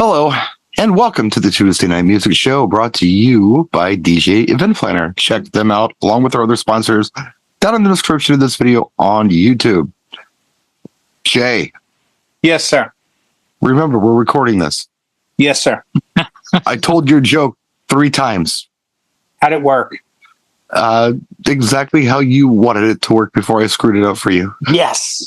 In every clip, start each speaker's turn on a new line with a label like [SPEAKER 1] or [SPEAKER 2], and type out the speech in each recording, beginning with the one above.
[SPEAKER 1] Hello, and welcome to the Tuesday Night Music Show brought to you by DJ Event Planner. Check them out along with our other sponsors down in the description of this video on YouTube. Jay.
[SPEAKER 2] Yes, sir.
[SPEAKER 1] Remember, we're recording this.
[SPEAKER 2] Yes, sir.
[SPEAKER 1] I told your joke 3 times.
[SPEAKER 2] How'd it work?
[SPEAKER 1] Exactly how you wanted it to work before I screwed it up for you.
[SPEAKER 2] Yes.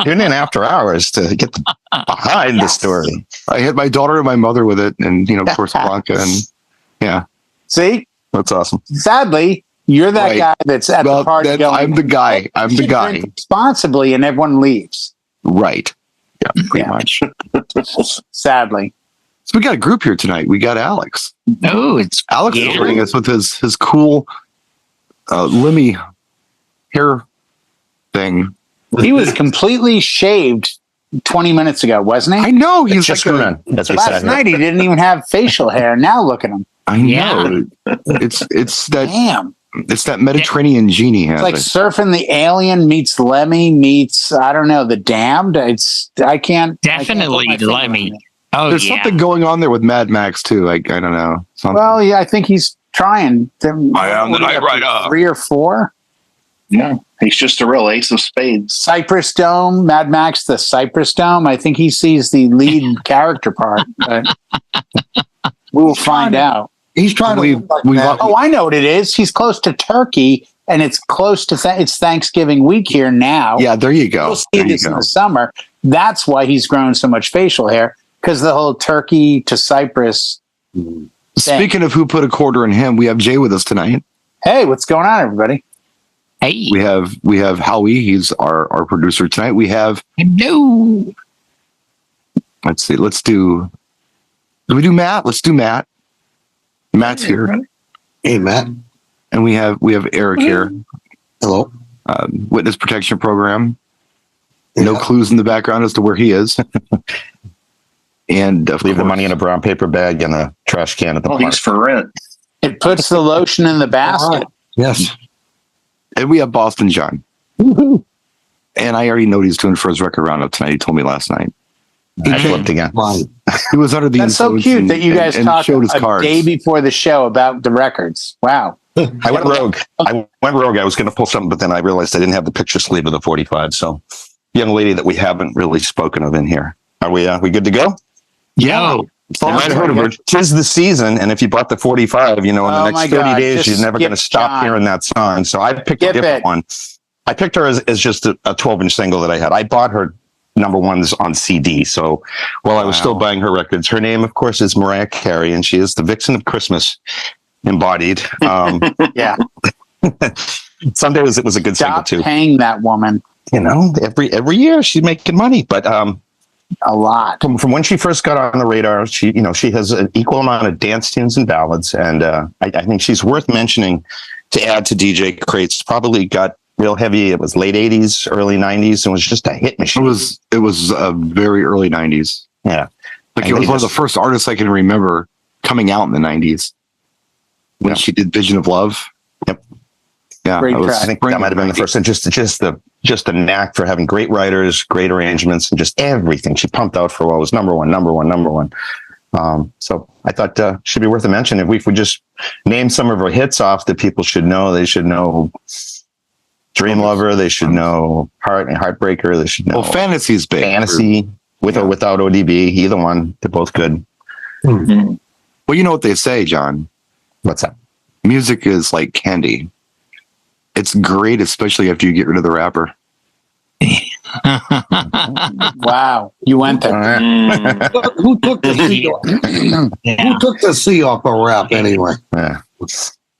[SPEAKER 3] Tune in after hours to get behind the story.
[SPEAKER 1] I hit my daughter and my mother with it, and of course Blanca, and yeah.
[SPEAKER 2] See,
[SPEAKER 1] that's awesome.
[SPEAKER 2] Sadly, you're that guy that's at the party going,
[SPEAKER 1] I'm the guy. I'm the guy.
[SPEAKER 2] Responsibly, and everyone leaves.
[SPEAKER 1] Right. Yeah, pretty much.
[SPEAKER 2] Sadly.
[SPEAKER 1] So we got a group here tonight. We got Alex.
[SPEAKER 4] Oh, it's
[SPEAKER 1] Alex is bringing us with his cool Lemmy hair thing.
[SPEAKER 2] He was completely shaved 20 minutes ago, wasn't he?
[SPEAKER 1] I know. He's
[SPEAKER 3] just
[SPEAKER 1] like
[SPEAKER 2] last night he didn't even have facial hair. Now look at him.
[SPEAKER 1] I know. It's that.
[SPEAKER 2] Damn.
[SPEAKER 1] It's that Mediterranean genie.
[SPEAKER 2] It's like surfing the Alien meets Lemmy meets, I don't know, the Damned. I can't.
[SPEAKER 4] Definitely Lemmy. Oh,
[SPEAKER 1] there's something going on there with Mad Max too. I don't know. Something.
[SPEAKER 2] Well, yeah, I think he's trying.
[SPEAKER 1] I am the Knight Rider.
[SPEAKER 2] 3 or 4.
[SPEAKER 5] Yeah, he's just a real ace of spades.
[SPEAKER 2] Cypress Dome, Mad Max, the Cypress Dome. I think he sees the lead character part, but we will find out.
[SPEAKER 6] He's trying to.
[SPEAKER 2] I know what it is. He's close to Turkey, and it's close to it's Thanksgiving week here now.
[SPEAKER 1] Yeah, there you go.
[SPEAKER 2] We'll see this in the summer. That's why he's grown so much facial hair, because the whole Turkey to Cyprus.
[SPEAKER 1] Speaking of who put a quarter in him, we have Jay with us tonight.
[SPEAKER 2] Hey, what's going on, everybody?
[SPEAKER 4] Hey,
[SPEAKER 1] we have Howie. He's our producer tonight. We have
[SPEAKER 4] no.
[SPEAKER 1] Let's see. Do we do Matt? Let's do Matt. Matt's here.
[SPEAKER 6] Hey, Matt.
[SPEAKER 1] And we have Eric here.
[SPEAKER 6] Hello.
[SPEAKER 1] Witness protection program. No clues in the background as to where he is. And
[SPEAKER 3] leave the money in a brown paper bag and a trash can at the park.
[SPEAKER 5] He's for rent.
[SPEAKER 2] It puts the lotion in the basket.
[SPEAKER 6] Yes.
[SPEAKER 1] And we have Boston John.
[SPEAKER 6] Woo-hoo.
[SPEAKER 1] And I already know what he's doing for his record roundup tonight. He told me last night.
[SPEAKER 3] I flipped again.
[SPEAKER 1] He was under the
[SPEAKER 2] That's so cute that you guys talked a day before the show about the records. Wow.
[SPEAKER 3] I went rogue. I was going to pull something, but then I realized I didn't have the picture sleeve of the 45. So, young lady that we haven't really spoken of in here. Are we good to go?
[SPEAKER 1] Yeah.
[SPEAKER 3] You might have heard of her. 'Tis the season, and if you bought the 45, in the next 30 days, you're never going to stop hearing that song. So I picked a different one. I picked her as just a 12-inch single that I had. I bought her number ones on CD. So while I was still buying her records, her name, of course, is Mariah Carey, and she is the vixen of Christmas embodied.
[SPEAKER 2] Yeah.
[SPEAKER 3] Some days it was a good single too.
[SPEAKER 2] Paying that woman.
[SPEAKER 3] Every year she's making money, but
[SPEAKER 2] a lot.
[SPEAKER 3] From when she first got on the radar, she has an equal amount of dance tunes and ballads, and I think she's worth mentioning to add to DJ Crates. Probably got real heavy. It was late 80s, early 90s, and was just a hit machine.
[SPEAKER 1] It was very early 90s.
[SPEAKER 3] Yeah,
[SPEAKER 1] it was one of the first artists I can remember coming out in the 90s when she did "Vision of Love."
[SPEAKER 3] Yep.
[SPEAKER 1] Yeah,
[SPEAKER 3] I think that might have been the first. And just the knack for having great writers, great arrangements, and just everything she pumped out for a while was number one. So I thought should be worth a mention. If we just name some of her hits off that people should know, they should know "Dream Lover," they should know "Heartbreaker," they should know.
[SPEAKER 1] Well, Fantasy's big.
[SPEAKER 3] Fantasy with or without ODB, either one. They're both good.
[SPEAKER 1] Mm-hmm. Well, you know what they say, John.
[SPEAKER 3] What's that?
[SPEAKER 1] Music is like candy. It's great, especially after you get rid of the wrapper.
[SPEAKER 2] Wow, you went there.
[SPEAKER 6] Who took the C off? Who took the C off the wrap anyway?
[SPEAKER 3] Yeah.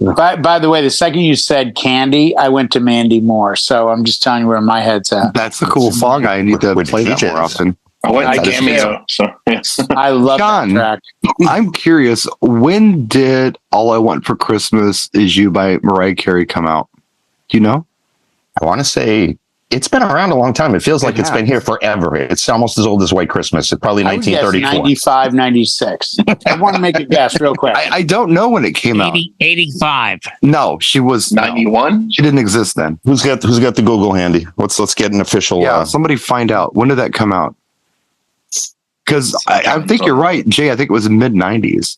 [SPEAKER 2] By the way, the second you said candy, I went to Mandy Moore. So I'm just telling you where my head's at.
[SPEAKER 1] That's a cool song. I need to play that more often.
[SPEAKER 5] I went to Cameo, so yes.
[SPEAKER 2] I love
[SPEAKER 1] John,
[SPEAKER 2] that track.
[SPEAKER 1] I'm curious, when did "All I Want for Christmas Is You" by Mariah Carey come out? Do you know?
[SPEAKER 3] I want to say it's been around a long time. It feels like it's been here forever. It's almost as old as White Christmas. It's probably 1934.
[SPEAKER 2] 95, 96. I want to make a guess real quick.
[SPEAKER 1] I don't know when it came out.
[SPEAKER 4] 85.
[SPEAKER 1] No, she was
[SPEAKER 5] 91.
[SPEAKER 1] She didn't exist then.
[SPEAKER 3] Who's got the Google handy? Let's get an official.
[SPEAKER 1] Yeah, somebody find out. When did that come out? Because I think you're right, Jay. I think it was mid 90s.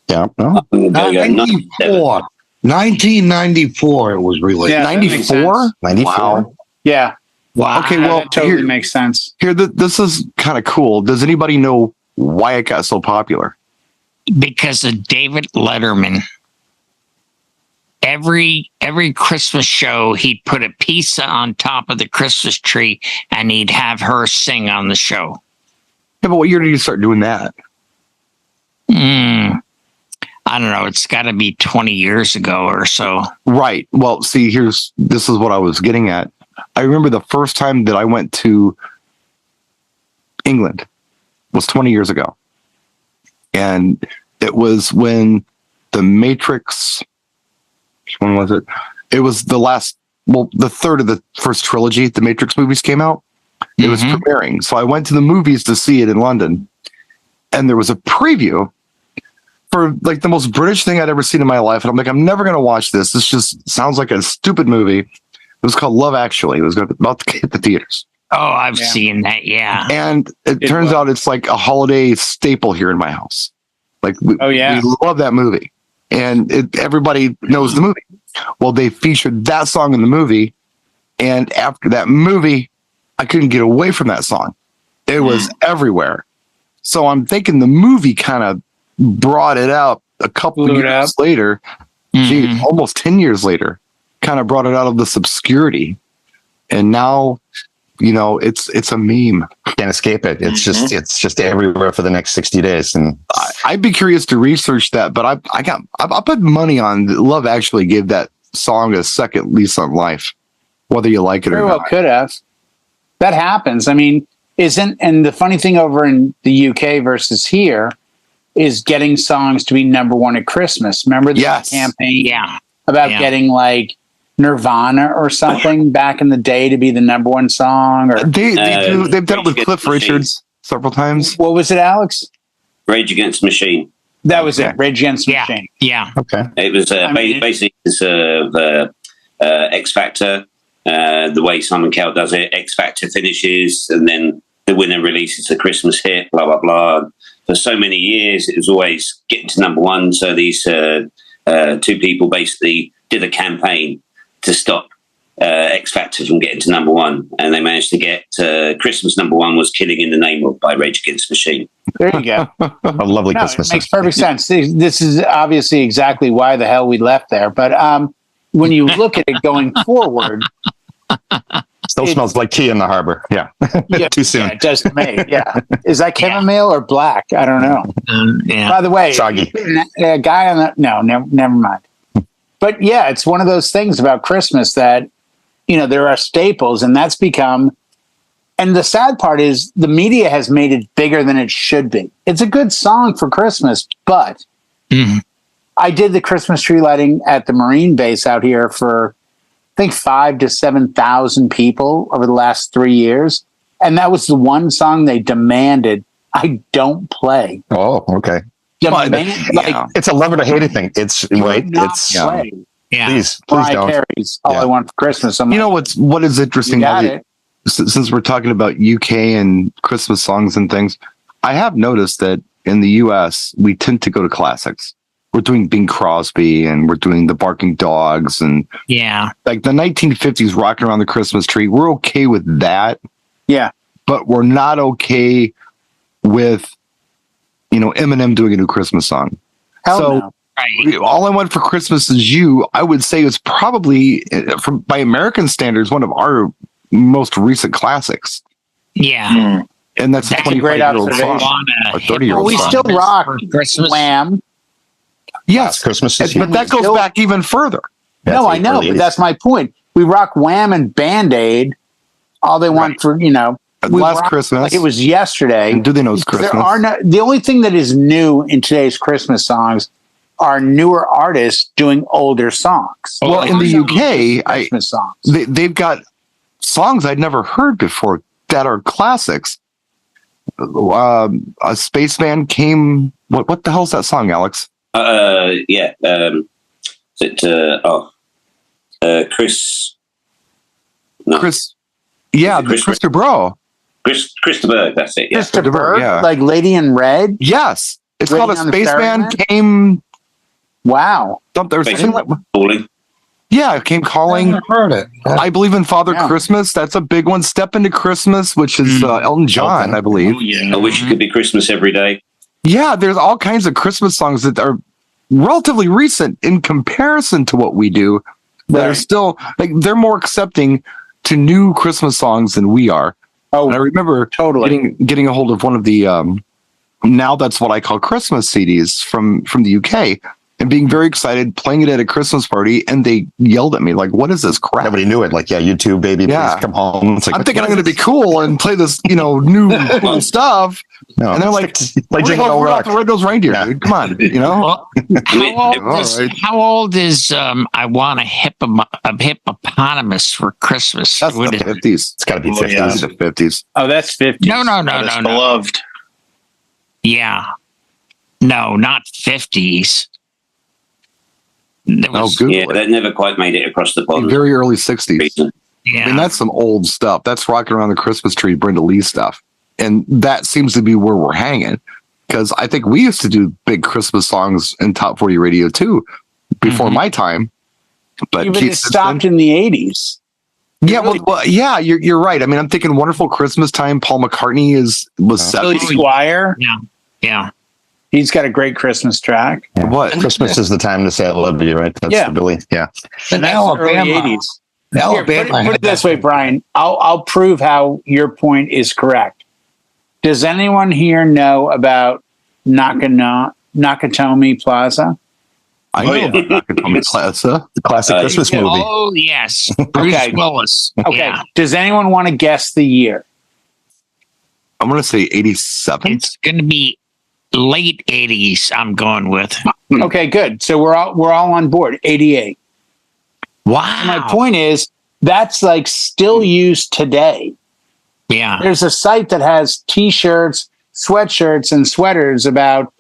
[SPEAKER 3] Yeah. No?
[SPEAKER 6] 94. 1994 it was released.
[SPEAKER 2] Yeah, that makes
[SPEAKER 1] 94?
[SPEAKER 2] sense.
[SPEAKER 3] 94.
[SPEAKER 1] Wow.
[SPEAKER 2] Yeah.
[SPEAKER 4] Wow.
[SPEAKER 1] Okay, well,
[SPEAKER 2] that totally
[SPEAKER 1] here-
[SPEAKER 2] makes sense.
[SPEAKER 1] Here, this is kind of cool. Does anybody know why it got so popular?
[SPEAKER 4] Because of David Letterman. Every Christmas show, he'd put a pizza on top of the Christmas tree, and he'd have her sing on the show.
[SPEAKER 1] Yeah, but what year did you start doing that?
[SPEAKER 4] I don't know. It's got to be 20 years ago or so.
[SPEAKER 1] Right. Well, see, this is what I was getting at. I remember the first time that I went to England was 20 years ago. And it was when The Matrix, which one was it? It was the third of the first trilogy, the Matrix movies came out. It was premiering. So I went to the movies to see it in London. And there was a preview for like the most British thing I'd ever seen in my life. And I'm like, I'm never going to watch this. This just sounds like a stupid movie. It was called Love Actually. It was about to hit the theaters.
[SPEAKER 4] Oh, I've seen that. Yeah.
[SPEAKER 1] And it turns out it's like a holiday staple here in my house. Like, we love that movie. And everybody knows the movie. Well, they featured that song in the movie. And after that movie, I couldn't get away from that song. It was everywhere. So I'm thinking the movie kind of brought it out a couple of years later. Gee, almost 10 years later, kind of brought it out of this obscurity. And now, it's a meme.
[SPEAKER 3] Can't escape it. It's just everywhere for the next 60 days. And
[SPEAKER 1] I'd be curious to research that, but I put money on Love Actually gave that song a second lease on life, whether you like it or not.
[SPEAKER 2] Very well could have. That happens. I mean, and the funny thing over in the UK versus here is getting songs to be number one at Christmas. Remember the campaign about getting like Nirvana or something back in the day to be the number one song? Or
[SPEAKER 1] they've done it with Cliff Richards several times.
[SPEAKER 2] What was it, Alex?
[SPEAKER 7] Rage Against the Machine.
[SPEAKER 2] That was it. Rage Against the Machine.
[SPEAKER 4] Yeah.
[SPEAKER 3] Okay.
[SPEAKER 7] It was basically the X Factor. The way Simon Cowell does it, X Factor finishes, and then the winner releases a Christmas hit. Blah blah blah. For so many years, it was always getting to number one. So these two people basically did a campaign to stop X Factor from getting to number one, and they managed to get Christmas number one was "Killing in the Name of" by Rage Against the Machine.
[SPEAKER 2] There you go.
[SPEAKER 3] A lovely Christmas.
[SPEAKER 2] It makes perfect sense. This is obviously exactly why the hell we left there. But when you look at it going forward,
[SPEAKER 3] still smells like tea in the harbor. Yeah. Too soon.
[SPEAKER 2] Yeah, it does to me. Yeah. Is that chamomile or black? I don't know. By the way,
[SPEAKER 3] soggy.
[SPEAKER 2] A guy on that. No, never mind. But yeah, it's one of those things about Christmas that, there are staples, and that's become, and the sad part is the media has made it bigger than it should be. It's a good song for Christmas, but I did the Christmas tree lighting at the Marine base out here for, I think, 5,000 to 7,000 people over the last 3 years. And that was the one song they demanded I don't play.
[SPEAKER 3] Oh, okay. It's a love it or hate it thing. It's right. It's
[SPEAKER 2] play.
[SPEAKER 3] Please
[SPEAKER 2] Mariah
[SPEAKER 3] don't.
[SPEAKER 2] Carey's All I Want for Christmas.
[SPEAKER 1] What is interesting? Since we're talking about UK and Christmas songs and things, I have noticed that in the US we tend to go to classics. We're doing Bing Crosby and we're doing the Barking Dogs and like the 1950s rocking around the Christmas tree. We're okay with that.
[SPEAKER 2] Yeah,
[SPEAKER 1] but we're not okay with Eminem doing a new Christmas song.
[SPEAKER 2] No.
[SPEAKER 1] All I Want for Christmas Is You, I would say, is probably, by American standards, one of our most recent classics.
[SPEAKER 4] Yeah.
[SPEAKER 1] And that's a 25-year-old song. Or 30-year-old
[SPEAKER 2] we
[SPEAKER 1] song.
[SPEAKER 2] still rock
[SPEAKER 4] Christmas.
[SPEAKER 2] Wham.
[SPEAKER 1] Yes.
[SPEAKER 3] Christmas is
[SPEAKER 1] but that goes back even further.
[SPEAKER 2] No, I know, but that's my point. We rock Wham and Band-Aid. All they want for,
[SPEAKER 1] last Christmas.
[SPEAKER 2] Like it was yesterday.
[SPEAKER 1] And do they know it's Christmas?
[SPEAKER 2] The only thing that is new in today's Christmas songs are newer artists doing older songs.
[SPEAKER 1] Well, in the UK,
[SPEAKER 2] Christmas songs.
[SPEAKER 1] They've got songs I'd never heard before that are classics. A Spaceman Came. What the hell's that song, Alex?
[SPEAKER 7] Chris. No.
[SPEAKER 1] Chris. Yeah,
[SPEAKER 7] Chris
[SPEAKER 1] Bro.
[SPEAKER 7] Christopher, that's it. Yeah.
[SPEAKER 2] Christopher,
[SPEAKER 1] yeah.
[SPEAKER 2] like Lady in Red.
[SPEAKER 1] Yes, it's
[SPEAKER 2] Waiting
[SPEAKER 1] called A
[SPEAKER 2] on the
[SPEAKER 1] Spaceman
[SPEAKER 2] Ferryman?
[SPEAKER 1] Came.
[SPEAKER 2] Wow.
[SPEAKER 7] Calling.
[SPEAKER 1] Yeah, Came Calling.
[SPEAKER 6] Never heard it.
[SPEAKER 1] I believe in Father
[SPEAKER 2] Yeah.
[SPEAKER 1] Christmas. That's a big one. Step Into Christmas, which is Elton John, I believe.
[SPEAKER 5] Oh, yeah.
[SPEAKER 7] I wish it could be Christmas every day.
[SPEAKER 1] Yeah, there's all kinds of Christmas songs that are relatively recent in comparison to what we do, that are
[SPEAKER 2] Right.
[SPEAKER 1] still like they're more accepting to new Christmas songs than we are.
[SPEAKER 2] Oh,
[SPEAKER 1] And I remember
[SPEAKER 2] totally.
[SPEAKER 1] getting a hold of one of the now that's what I call Christmas CDs from the UK, and being very excited, playing it at a Christmas party, and they yelled at me like, "What is this crap?"
[SPEAKER 3] Nobody knew it. Like, yeah, you too, baby,
[SPEAKER 1] Yeah.
[SPEAKER 3] please come home. It's like,
[SPEAKER 1] I'm thinking I'm going to be cool and play this, new cool stuff,
[SPEAKER 3] no,
[SPEAKER 1] and they're like,
[SPEAKER 3] like Jingle Bell
[SPEAKER 1] we're
[SPEAKER 3] Rock.
[SPEAKER 1] not the Red-Nosed Reindeer,
[SPEAKER 3] Yeah.
[SPEAKER 1] dude. Come on,
[SPEAKER 4] Well,
[SPEAKER 1] All right.
[SPEAKER 4] how old is I want a hippopotamus for Christmas?
[SPEAKER 1] That's
[SPEAKER 4] Would
[SPEAKER 1] the
[SPEAKER 4] it-
[SPEAKER 1] 50s.
[SPEAKER 3] It's got to be
[SPEAKER 5] Oh,
[SPEAKER 3] 50s.
[SPEAKER 5] yeah.
[SPEAKER 1] These are the 50s.
[SPEAKER 2] Oh, that's 50.
[SPEAKER 4] no.
[SPEAKER 5] It's beloved.
[SPEAKER 4] Yeah. No, not 50s. There
[SPEAKER 1] Oh,
[SPEAKER 4] was,
[SPEAKER 1] good.
[SPEAKER 7] Yeah, that never quite made it across the pond.
[SPEAKER 1] Very early 60s.
[SPEAKER 7] Reason.
[SPEAKER 4] yeah.
[SPEAKER 1] I mean, that's some old stuff. That's Rocking Around the Christmas Tree, Brenda Lee stuff. And that seems to be where we're hanging. Because I think we used to do big Christmas songs in Top 40 radio too, before my time. But
[SPEAKER 2] Even
[SPEAKER 1] Keith
[SPEAKER 2] it stopped in the 80s.
[SPEAKER 1] Yeah, well, yeah, you're right. I mean, I'm thinking Wonderful Christmas Time. Paul McCartney was
[SPEAKER 2] Billy
[SPEAKER 1] 70s.
[SPEAKER 2] Squire,
[SPEAKER 4] yeah.
[SPEAKER 2] he's got a great Christmas track.
[SPEAKER 1] What?
[SPEAKER 3] Christmas is the time to say I love you, right? That's
[SPEAKER 2] Yeah.
[SPEAKER 3] the Billy. Yeah.
[SPEAKER 2] And that's the early
[SPEAKER 6] Alabama.
[SPEAKER 2] 80s. Here,
[SPEAKER 6] Alabama.
[SPEAKER 2] put it this way, Brian. I'll prove how your point is correct. Does anyone here know about Nakatomi Plaza?
[SPEAKER 1] I know Nakatomi Plaza.
[SPEAKER 3] The classic Christmas movie.
[SPEAKER 4] Oh, yes. Bruce
[SPEAKER 2] Okay.
[SPEAKER 4] Willis.
[SPEAKER 2] Okay.
[SPEAKER 4] Yeah.
[SPEAKER 2] Does anyone want to guess the year?
[SPEAKER 1] I'm going to say 87.
[SPEAKER 4] It's going to be late 80s, I'm going with.
[SPEAKER 2] Okay, good. So we're all on board. 88.
[SPEAKER 4] Wow.
[SPEAKER 2] My point is that's like still used today.
[SPEAKER 4] Yeah.
[SPEAKER 2] There's a site that has T-shirts, sweatshirts, and sweaters about,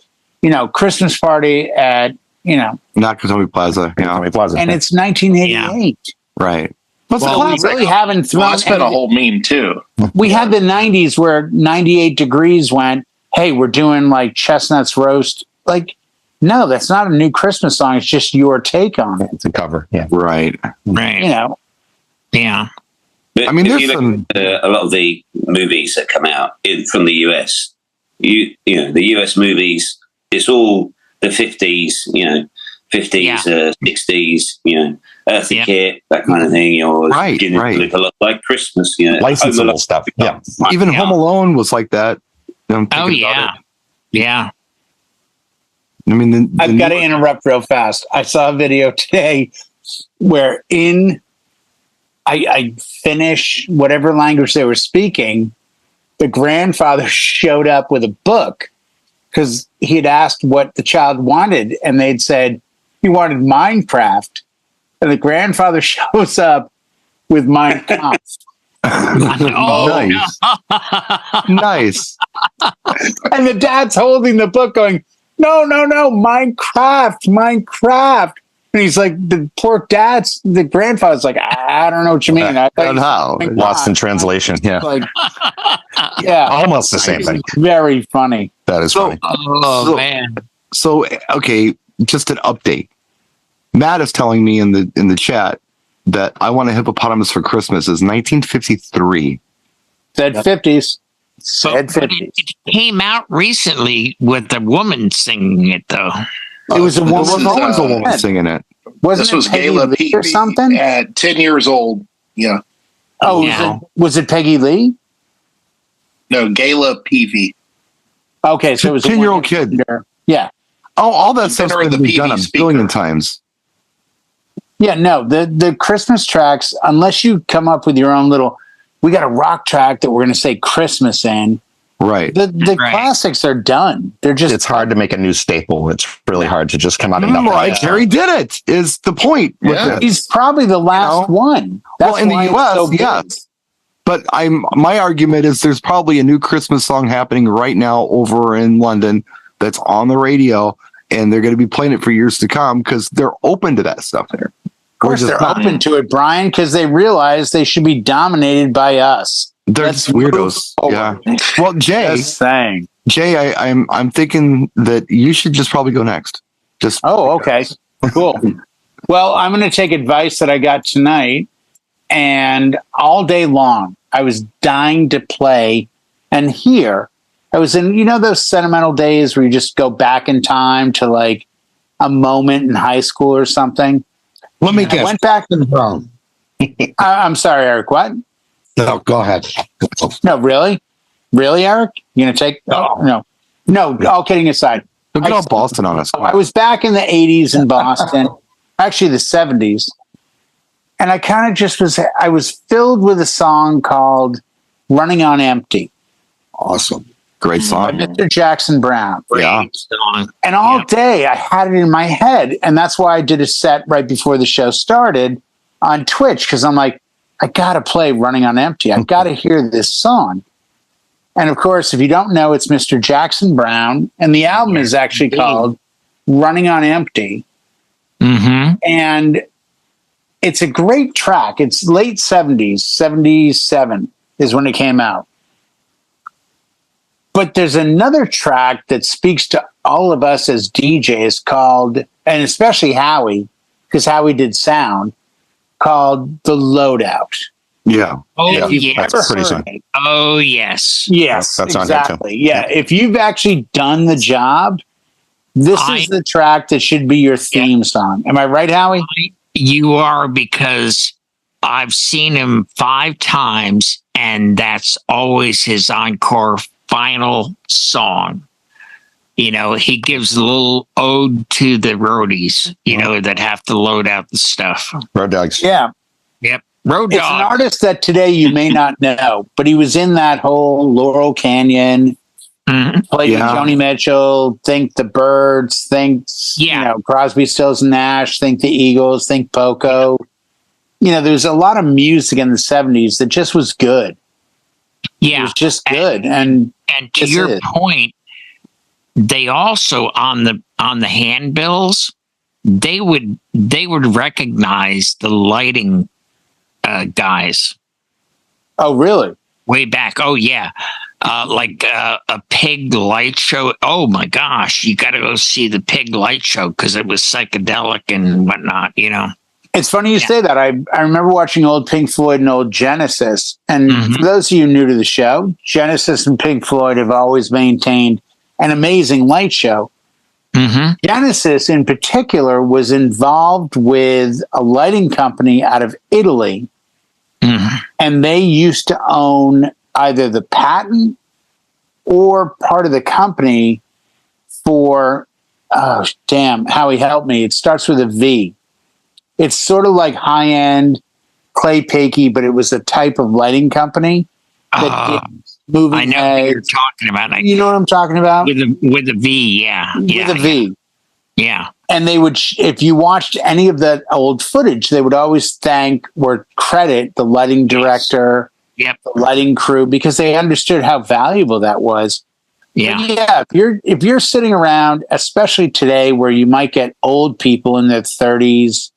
[SPEAKER 2] Christmas party at,
[SPEAKER 1] Nakatomi Plaza. Yeah,
[SPEAKER 3] Tommy Plaza.
[SPEAKER 2] and it's 1988.
[SPEAKER 1] right. What's
[SPEAKER 2] Well,
[SPEAKER 1] the
[SPEAKER 2] we
[SPEAKER 1] classic?
[SPEAKER 2] really haven't thrown.
[SPEAKER 5] Well, that's been a whole meme too.
[SPEAKER 2] We had the 90s where 98 Degrees went, hey, we're doing like Chestnuts Roast. Like, no, that's not a new Christmas song. It's just your take on it.
[SPEAKER 3] It's a cover. Yeah.
[SPEAKER 1] Right.
[SPEAKER 4] Right.
[SPEAKER 7] But
[SPEAKER 4] Yeah.
[SPEAKER 1] I mean,
[SPEAKER 7] if
[SPEAKER 1] there's
[SPEAKER 7] you look
[SPEAKER 1] some-
[SPEAKER 7] at a lot of the movies that come out from the US, the US movies, it's all the 50s, 50s, 60s, Earthy
[SPEAKER 4] Yeah.
[SPEAKER 7] Kit, that kind of thing.
[SPEAKER 1] Right,
[SPEAKER 7] Beginning
[SPEAKER 1] right.
[SPEAKER 7] to look a lot like Christmas. Home
[SPEAKER 3] Licensable
[SPEAKER 7] Alone.
[SPEAKER 3] stuff. Yeah.
[SPEAKER 1] Even
[SPEAKER 4] Yeah.
[SPEAKER 1] Home Alone was like that. I'm
[SPEAKER 4] Oh,
[SPEAKER 1] thinking about
[SPEAKER 4] yeah.
[SPEAKER 1] it.
[SPEAKER 4] Yeah.
[SPEAKER 1] I mean,
[SPEAKER 2] I've got to interrupt real fast. I saw a video today where I finish whatever language they were speaking. The grandfather showed up with a book because he had asked what the child wanted, and they'd said he wanted Minecraft. And the grandfather shows up with Minecraft.
[SPEAKER 4] Oh,
[SPEAKER 1] nice. Nice.
[SPEAKER 2] And the dad's holding the book going, no, Minecraft. And he's like, the grandfather's like, I don't know what you mean. I
[SPEAKER 1] And how?
[SPEAKER 3] Lost in translation. Yeah.
[SPEAKER 2] Like, yeah,
[SPEAKER 3] Almost the same thing.
[SPEAKER 2] very funny.
[SPEAKER 3] That is
[SPEAKER 1] So-
[SPEAKER 3] funny.
[SPEAKER 4] Oh,
[SPEAKER 1] So-
[SPEAKER 4] man.
[SPEAKER 1] So, okay, just an update. Matt is telling me in the chat that I Want a Hippopotamus for Christmas is 1953.
[SPEAKER 2] Said 50s.
[SPEAKER 4] So,
[SPEAKER 2] Said
[SPEAKER 4] but
[SPEAKER 2] 50s.
[SPEAKER 4] it came out recently with a woman singing it, though.
[SPEAKER 2] It was a
[SPEAKER 1] There
[SPEAKER 2] woman.
[SPEAKER 1] was always a woman
[SPEAKER 2] Yeah.
[SPEAKER 1] singing it.
[SPEAKER 2] Wasn't
[SPEAKER 5] This was
[SPEAKER 2] it Peggy
[SPEAKER 5] Gayla
[SPEAKER 2] Lee or
[SPEAKER 5] Peavy
[SPEAKER 2] something?
[SPEAKER 5] at 10 years old. Yeah.
[SPEAKER 2] Oh,
[SPEAKER 4] Yeah.
[SPEAKER 2] was it Peggy Lee?
[SPEAKER 5] No, Gayla Peavy.
[SPEAKER 2] Okay, so it was a
[SPEAKER 1] 10-year-old kid.
[SPEAKER 2] Yeah.
[SPEAKER 1] Oh, all that stuff's
[SPEAKER 5] Better
[SPEAKER 1] been
[SPEAKER 5] the
[SPEAKER 1] done
[SPEAKER 5] PV
[SPEAKER 1] a
[SPEAKER 5] speaker.
[SPEAKER 1] billion times.
[SPEAKER 2] Yeah, no, the Christmas tracks, unless you come up with your own little, we got a rock track that we're going to say Christmas in.
[SPEAKER 1] Right.
[SPEAKER 2] The
[SPEAKER 4] Right.
[SPEAKER 2] classics are done. They're just
[SPEAKER 3] It's hard to make a new staple. It's really hard to just come out of nothing.
[SPEAKER 1] Right, Jerry did it. Is the point? with
[SPEAKER 5] Yeah.
[SPEAKER 1] it.
[SPEAKER 2] He's probably the last one. That's
[SPEAKER 1] Well, in the
[SPEAKER 2] why it's
[SPEAKER 1] U.S.,
[SPEAKER 2] so big.
[SPEAKER 1] yes. But my argument is there's probably a new Christmas song happening right now over in London that's on the radio, and they're going to be playing it for years to come because they're open to that stuff there.
[SPEAKER 2] Of course, they're open to it, Brian, because they realize they should be dominated by us.
[SPEAKER 1] They're just weirdos. Yeah. Well, Jay, I'm thinking that you should just probably go next. Just
[SPEAKER 2] okay. Cool. Well, I'm going to take advice that I got tonight, and all day long I was dying to play and hear. I was in, those sentimental days where you just go back in time to like a moment in high school or something.
[SPEAKER 6] Let me guess.
[SPEAKER 2] I went back to the
[SPEAKER 6] Brown.
[SPEAKER 2] I'm sorry, Eric. What?
[SPEAKER 6] No, go ahead.
[SPEAKER 2] No, really, Eric. You're gonna take? No. All kidding aside.
[SPEAKER 1] Don't get all Boston on us.
[SPEAKER 2] I was back in the 80s in Boston, actually the 70s, and I kind of just I was filled with a song called "Running on Empty."
[SPEAKER 6] Awesome.
[SPEAKER 1] Great song.
[SPEAKER 2] Mr. Jackson Brown.
[SPEAKER 1] Yeah.
[SPEAKER 2] And all day I had it in my head. And that's why I did a set right before the show started on Twitch. Cause I'm like, I got to play Running on Empty. I got to hear this song. And of course, if you don't know, it's Mr. Jackson Brown. And the album is actually called Running on Empty.
[SPEAKER 4] Mm-hmm.
[SPEAKER 2] And it's a great track. It's late 70s, 77 is when it came out. But there's another track that speaks to all of us as DJs called, and especially Howie, because Howie did sound, called The Loadout.
[SPEAKER 1] Yeah.
[SPEAKER 4] Oh,
[SPEAKER 3] yeah. That's pretty soon.
[SPEAKER 4] Oh, yes.
[SPEAKER 2] Yes,
[SPEAKER 3] That's
[SPEAKER 2] exactly.
[SPEAKER 3] on here too.
[SPEAKER 2] Yeah. If you've actually done the job, this is the track that should be your theme song. Am I right, Howie?
[SPEAKER 4] You are, because I've seen him 5 times, and that's always his encore final song. He gives a little ode to the roadies, that have to load out the stuff.
[SPEAKER 3] Road Dogs.
[SPEAKER 2] Yeah.
[SPEAKER 4] Yep. Road
[SPEAKER 2] It's
[SPEAKER 4] Dog.
[SPEAKER 2] an artist that today you may not know, but he was in that whole Laurel Canyon, played with Joni Mitchell, think the Byrds, think, Crosby, Stills and Nash, think the Eagles, think Poco. There's a lot of music in the 70s that just was good.
[SPEAKER 4] Yeah.
[SPEAKER 2] It was just good. And
[SPEAKER 4] to your point, they also on the handbills, they would recognize the lighting guys.
[SPEAKER 2] Oh, really?
[SPEAKER 4] Way back. Oh, yeah. Like a pig light show. Oh, my gosh. You got to go see the pig light show because it was psychedelic and whatnot,
[SPEAKER 2] It's funny you say that. I remember watching old Pink Floyd and old Genesis. And for those of you new to the show, Genesis and Pink Floyd have always maintained an amazing light show. Genesis in particular was involved with a lighting company out of Italy. And they used to own either the patent or part of the company for, Howie, help me. It starts with a V. It's sort of like high-end Clay Pakey, but it was a type of lighting company that did moving
[SPEAKER 4] I know
[SPEAKER 2] heads.
[SPEAKER 4] what you're talking about.
[SPEAKER 2] You know what I'm talking about?
[SPEAKER 4] With a V, yeah.
[SPEAKER 2] With a V.
[SPEAKER 4] Yeah.
[SPEAKER 2] And they would, if you watched any of that old footage, they would always thank or credit the lighting director, the lighting crew, because they understood how valuable that was.
[SPEAKER 4] Yeah.
[SPEAKER 2] But yeah. If you're sitting around, especially today, where you might get old people in their 30s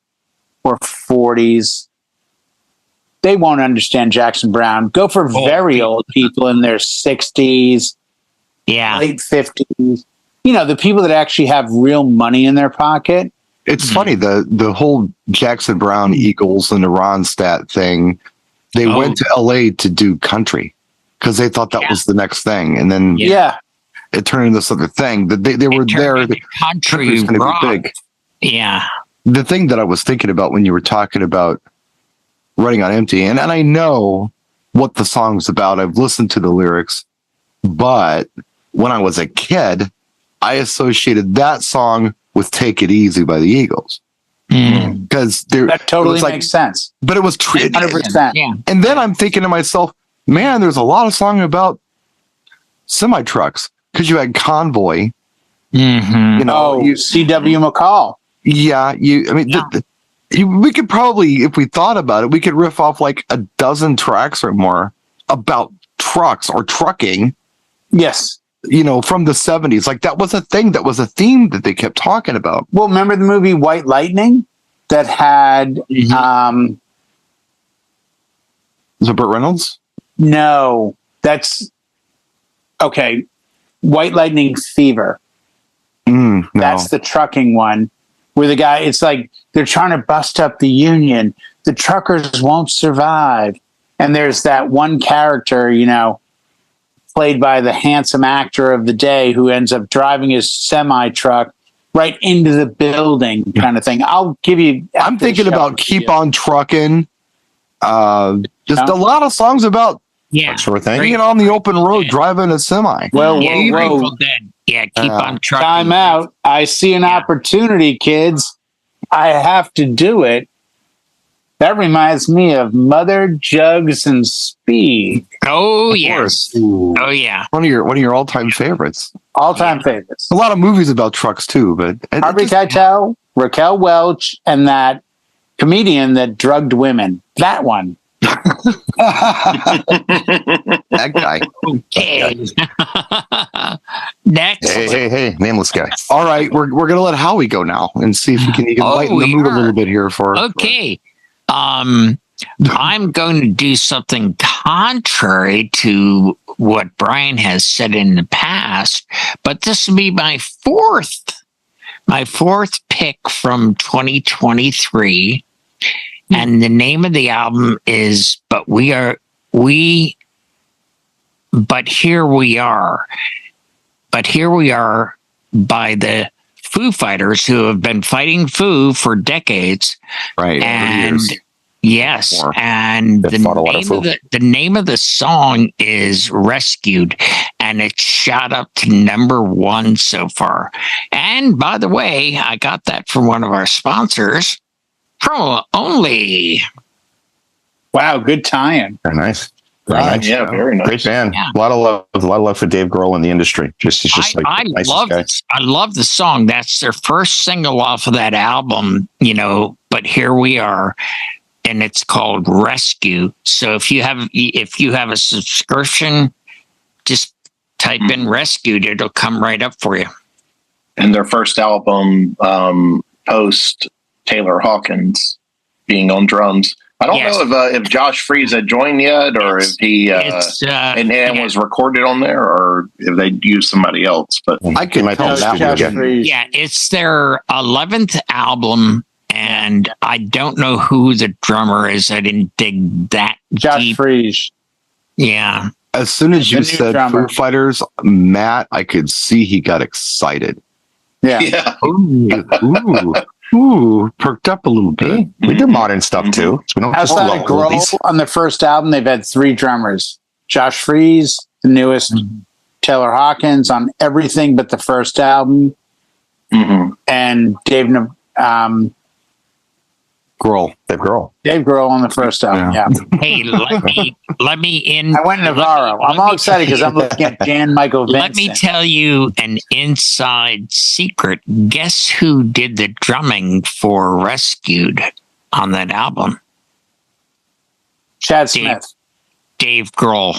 [SPEAKER 2] or 40s, they won't understand Jackson Brown. Go for very old people in their 60s, late 50s. The people that actually have real money in their pocket.
[SPEAKER 1] It's funny, the whole Jackson Brown, Eagles, and the Ronstadt thing, they went to LA to do country because they thought that was the next thing. And then it turned into this other thing. That they were there. The
[SPEAKER 4] country was going to be big. Yeah.
[SPEAKER 1] The thing that I was thinking about when you were talking about Running on Empty, and I know what the song's about. I've listened to the lyrics, but when I was a kid, I associated that song with Take It Easy by the Eagles. Because
[SPEAKER 2] that totally makes sense.
[SPEAKER 1] But it was
[SPEAKER 2] 100%.
[SPEAKER 4] Yeah.
[SPEAKER 1] And then I'm thinking to myself, man, there's a lot of song about semi trucks because you had Convoy.
[SPEAKER 2] C.W. McCall.
[SPEAKER 1] Yeah, we could probably, if we thought about it, we could riff off like a dozen tracks or more about trucks or trucking.
[SPEAKER 2] Yes.
[SPEAKER 1] From the 70s. Like that was a thing, that was a theme that they kept talking about.
[SPEAKER 2] Well, remember the movie White Lightning that had
[SPEAKER 1] Was it Burt Reynolds?
[SPEAKER 2] No, that's okay. White Lightning Fever.
[SPEAKER 1] No.
[SPEAKER 2] That's the trucking one where the guy, it's like they're trying to bust up the union. The truckers won't survive. And there's that one character, you know, played by the handsome actor of the day who ends up driving his semi truck right into the building kind of thing. I'll give you.
[SPEAKER 1] I'm thinking about Keep On Trucking. Just a lot of songs about
[SPEAKER 3] sort of thing.
[SPEAKER 1] being on the open road, driving a semi.
[SPEAKER 2] Whoa.
[SPEAKER 4] Yeah, keep on trucking.
[SPEAKER 2] Time out. I see an opportunity, kids. I have to do it. That reminds me of Mother, Jugs, and Speed.
[SPEAKER 4] Oh yes. Oh yeah.
[SPEAKER 1] One of your all-time favorites.
[SPEAKER 2] All-time favorites.
[SPEAKER 1] A lot of movies about trucks too, but
[SPEAKER 2] Harvey Keitel, Raquel Welch, and that comedian that drugged women. That one.
[SPEAKER 1] that guy.
[SPEAKER 4] Okay. Next.
[SPEAKER 3] Hey, nameless guy.
[SPEAKER 1] All right, we're gonna let Howie go now and see if he can lighten the mood a little bit here for.
[SPEAKER 4] Okay. I'm going to do something contrary to what Brian has said in the past, but this will be my fourth pick from 2023. And the name of the album is But Here We Are. But Here We Are by the Foo Fighters, who have been fighting Foo for decades.
[SPEAKER 1] Right.
[SPEAKER 4] And yes, and the name of the song is Rescued, and it's shot up to #1 so far. And by the way, I got that from one of our sponsors, Promo Only.
[SPEAKER 2] Wow, good tie-in.
[SPEAKER 3] Very nice.
[SPEAKER 5] Yeah, very nice.
[SPEAKER 3] Great band.
[SPEAKER 4] Yeah.
[SPEAKER 3] A lot of love for Dave Grohl in the industry.
[SPEAKER 4] I love the song. That's their first single off of that album, you know, But Here We Are, and it's called Rescue. So if you have a subscription, just type in Rescued, it'll come right up for you.
[SPEAKER 5] And their first album, post Taylor Hawkins being on drums. I don't know if Josh Freese had joined yet, or if he was recorded on there, or if they used somebody else. But
[SPEAKER 1] I can tell that.
[SPEAKER 4] Yeah, it's their 11th album, and I don't know who the drummer is. I didn't dig that
[SPEAKER 2] Josh
[SPEAKER 4] deep.
[SPEAKER 2] Freese.
[SPEAKER 4] Yeah.
[SPEAKER 1] As soon as you said Foo Fighters, Matt, I could see he got excited.
[SPEAKER 2] Yeah.
[SPEAKER 1] Ooh, perked up a little bit.
[SPEAKER 3] We do modern stuff too. So we don't
[SPEAKER 2] outside of Grohl, on the first album, they've had 3 drummers. Josh Freese, the newest, Taylor Hawkins on everything but the first album, and Dave
[SPEAKER 1] Grohl.
[SPEAKER 2] Dave Grohl on the first album. Yeah.
[SPEAKER 4] Hey, let me in.
[SPEAKER 2] I went Navarro. I'm all excited because I'm looking at Jan Michael Vincent.
[SPEAKER 4] Let me tell you an inside secret. Guess who did the drumming for Rescued on that album?
[SPEAKER 2] Chad Smith.
[SPEAKER 4] Dave Grohl.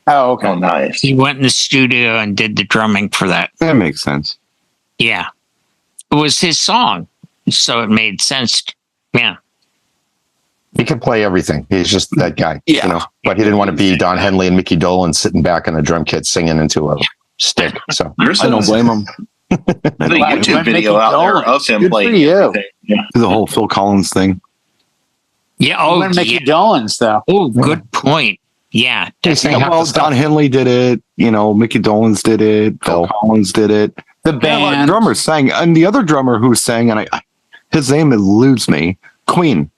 [SPEAKER 2] Oh, okay.
[SPEAKER 5] Oh, nice.
[SPEAKER 4] He went in the studio and did the drumming for that.
[SPEAKER 1] That makes sense.
[SPEAKER 4] Yeah. It was his song, so it made sense. Yeah.
[SPEAKER 3] He can play everything. He's just that guy.
[SPEAKER 1] Yeah.
[SPEAKER 3] You know, but he didn't want to be Don Henley and Mickey Dolenz sitting back on a drum kit singing into a stick. So
[SPEAKER 1] I don't blame him.
[SPEAKER 5] The YouTube video out there of him playing everything. Yeah.
[SPEAKER 1] The whole Phil Collins thing.
[SPEAKER 4] Yeah. Oh,
[SPEAKER 2] Mickey Dolenz, though.
[SPEAKER 4] Oh, good point. Yeah.
[SPEAKER 1] Well, Don Henley did it. You know, Mickey Dolenz did it. Phil Collins did it.
[SPEAKER 2] The band
[SPEAKER 1] drummers sang, and the other drummer who sang, and his name eludes me. Queen.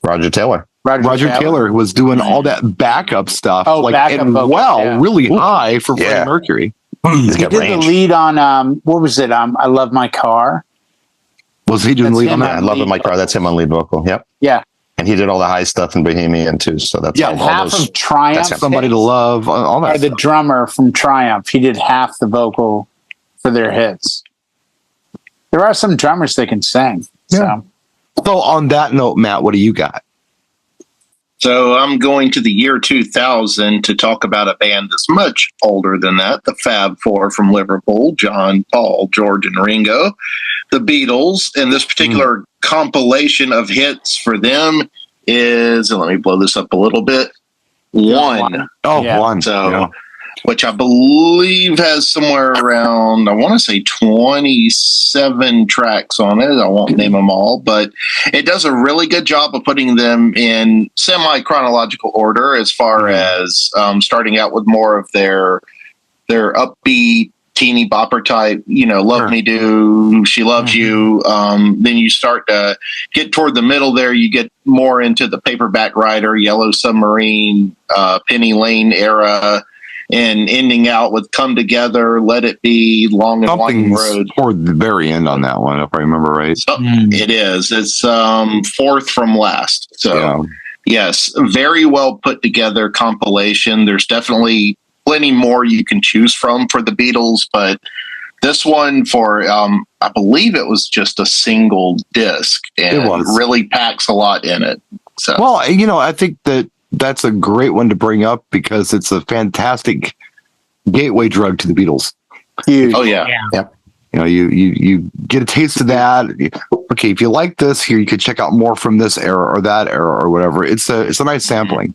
[SPEAKER 3] Roger Taylor.
[SPEAKER 1] Roger Taylor was doing all that backup stuff, really high for Freddie Mercury.
[SPEAKER 2] He did the lead on what was it? I Love My Car.
[SPEAKER 1] Was he doing the lead on that?
[SPEAKER 3] I Love My Car. That's him on lead vocal. Yep.
[SPEAKER 2] Yeah.
[SPEAKER 3] And he did all the high stuff in Bohemian too. So that's
[SPEAKER 2] half of Triumph.
[SPEAKER 1] Somebody to Love. All that.
[SPEAKER 2] The drummer from Triumph. He did half the vocal for their hits. There are some drummers that can sing.
[SPEAKER 1] Yeah. So on that note, Matt, what do you got?
[SPEAKER 5] So I'm going to the year 2000 to talk about a band that's much older than that, the Fab Four from Liverpool, John, Paul, George, and Ringo, the Beatles. And this particular compilation of hits for them is, and let me blow this up a little bit, One.
[SPEAKER 1] Oh,
[SPEAKER 2] Yeah.
[SPEAKER 1] one.
[SPEAKER 5] So,
[SPEAKER 1] Yeah.
[SPEAKER 5] which I believe has somewhere around, I want to say 27 tracks on it. I won't name them all, but it does a really good job of putting them in semi-chronological order as far as starting out with more of their upbeat, teeny bopper type, Love Me Do, She Loves You. Then you start to get toward the middle there. You get more into the Paperback Writer, Yellow Submarine, Penny Lane era, and ending out with Come Together, Let It Be, Long and Winding Road.
[SPEAKER 1] Toward the very end on that one, if I remember right.
[SPEAKER 5] So, It is. It's fourth from last. So, yes, very well put together compilation. There's definitely plenty more you can choose from for the Beatles, but this one for, I believe it was just a single disc, and it really packs a lot in it. So,
[SPEAKER 1] well, I think that's a great one to bring up because it's a fantastic gateway drug to the Beatles.
[SPEAKER 2] Huge.
[SPEAKER 5] Oh yeah.
[SPEAKER 1] You get a taste of that. Okay, if you like this here, you could check out more from this era or that era or whatever. It's a nice sampling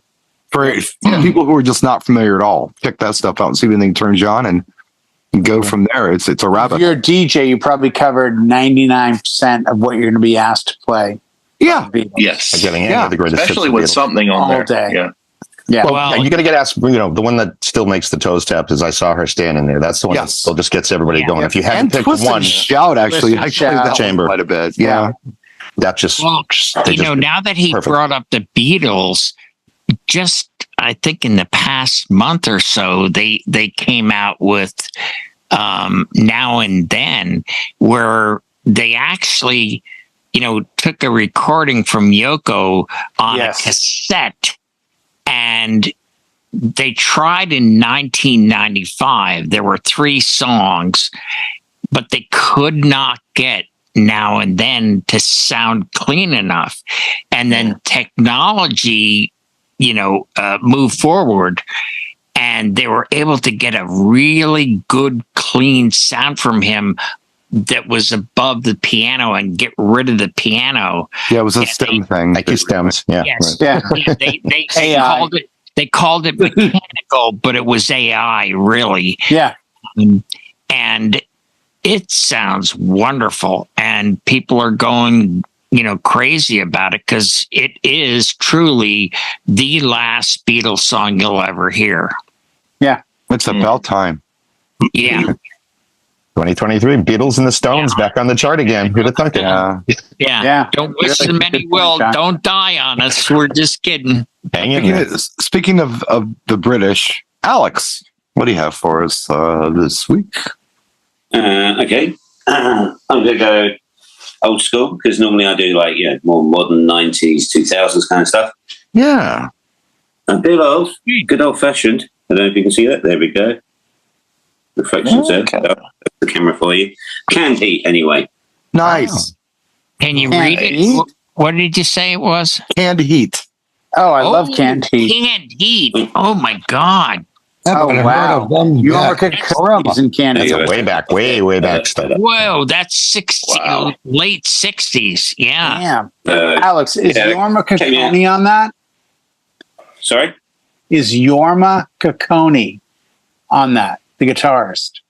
[SPEAKER 1] for people who are just not familiar at all. Check that stuff out and see if anything turns you on and go from there. It's a rabbit.
[SPEAKER 2] If you're a DJ, you probably covered 99% of what you're going to be asked to play.
[SPEAKER 1] Yeah.
[SPEAKER 5] Yes.
[SPEAKER 3] Especially
[SPEAKER 5] with something on
[SPEAKER 2] all
[SPEAKER 5] there.
[SPEAKER 2] Day.
[SPEAKER 5] Yeah.
[SPEAKER 3] Well, you got to get asked. The one that still makes the toes tap is I Saw Her Standing There. That's the one that still just gets everybody going. If you haven't picked one,
[SPEAKER 1] Shout actually, I played that
[SPEAKER 3] Chamber
[SPEAKER 1] quite a bit. Yeah.
[SPEAKER 3] That just
[SPEAKER 4] now that he brought up the Beatles, just I think in the past month or so, they came out with Now and Then, where they actually took a recording from Yoko on a cassette, and they tried in 1995. There were 3 songs, but they could not get Now and Then to sound clean enough. And then technology, moved forward, and they were able to get a really good, clean sound from him that was above the piano and get rid of the piano.
[SPEAKER 1] Yeah, it was a stem thing.
[SPEAKER 3] Thank you, stems. Yeah.
[SPEAKER 4] Yes. Right. They called it mechanical, but it was AI, really.
[SPEAKER 2] Yeah.
[SPEAKER 4] And it sounds wonderful, and people are going crazy about it because it is truly the last Beatles song you'll ever hear.
[SPEAKER 2] Yeah.
[SPEAKER 1] It's about time.
[SPEAKER 4] Yeah.
[SPEAKER 3] 2023, Beatles and the Stones back on the chart again. Who'd have thunk it?
[SPEAKER 4] Yeah. Don't wish them any will. Don't die on us. We're just kidding.
[SPEAKER 3] Hang in there.
[SPEAKER 1] Speaking of the British, Alex, what do you have for us this week?
[SPEAKER 7] Okay. I'm going to go old school because normally I do more modern 90s, 2000s kind of stuff.
[SPEAKER 1] Yeah.
[SPEAKER 7] A bit of good old fashioned. I don't know if you can see that. There we go. Reflections there. The camera for you. Canned Heat, anyway.
[SPEAKER 1] Nice.
[SPEAKER 4] Can you read it? What did you say it was?
[SPEAKER 1] Canned Heat.
[SPEAKER 2] Oh, I love Canned Heat.
[SPEAKER 4] Canned Heat. Oh my God.
[SPEAKER 2] Oh wow! You are in Canada.
[SPEAKER 3] That's way back stuff.
[SPEAKER 4] Whoa, that's late 60s. Yeah.
[SPEAKER 2] Damn. Alex, is Jorma Kaukonen on that?
[SPEAKER 7] Sorry?
[SPEAKER 2] Is Jorma Kaukonen on that? The guitarist.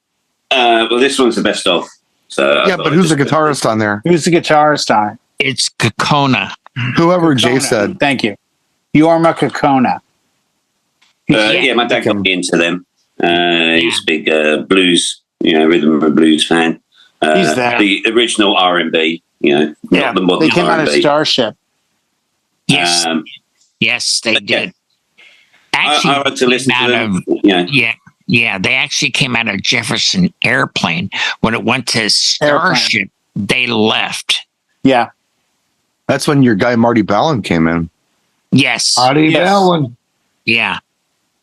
[SPEAKER 7] Well, this one's the best of. So
[SPEAKER 1] yeah, but who's the guitarist on there?
[SPEAKER 2] Who's the guitarist on it?
[SPEAKER 4] It's Kaukonen.
[SPEAKER 1] Whoever Jay said.
[SPEAKER 2] Thank you. Jorma Kaukonen.
[SPEAKER 7] My dad got me into them. He's a big blues, rhythm and blues fan.
[SPEAKER 2] He's there.
[SPEAKER 7] The original R&B, not the modern
[SPEAKER 2] They came
[SPEAKER 7] R&B.
[SPEAKER 2] out of Starship.
[SPEAKER 4] Yes, yes, they did.
[SPEAKER 7] Actually, I like to listen to them.
[SPEAKER 4] Yeah, they actually came out of Jefferson Airplane. When it went to Starship, they left.
[SPEAKER 2] Yeah.
[SPEAKER 1] That's when your guy Marty Ballin came in.
[SPEAKER 4] Yes.
[SPEAKER 6] Marty Ballin.
[SPEAKER 4] Yeah.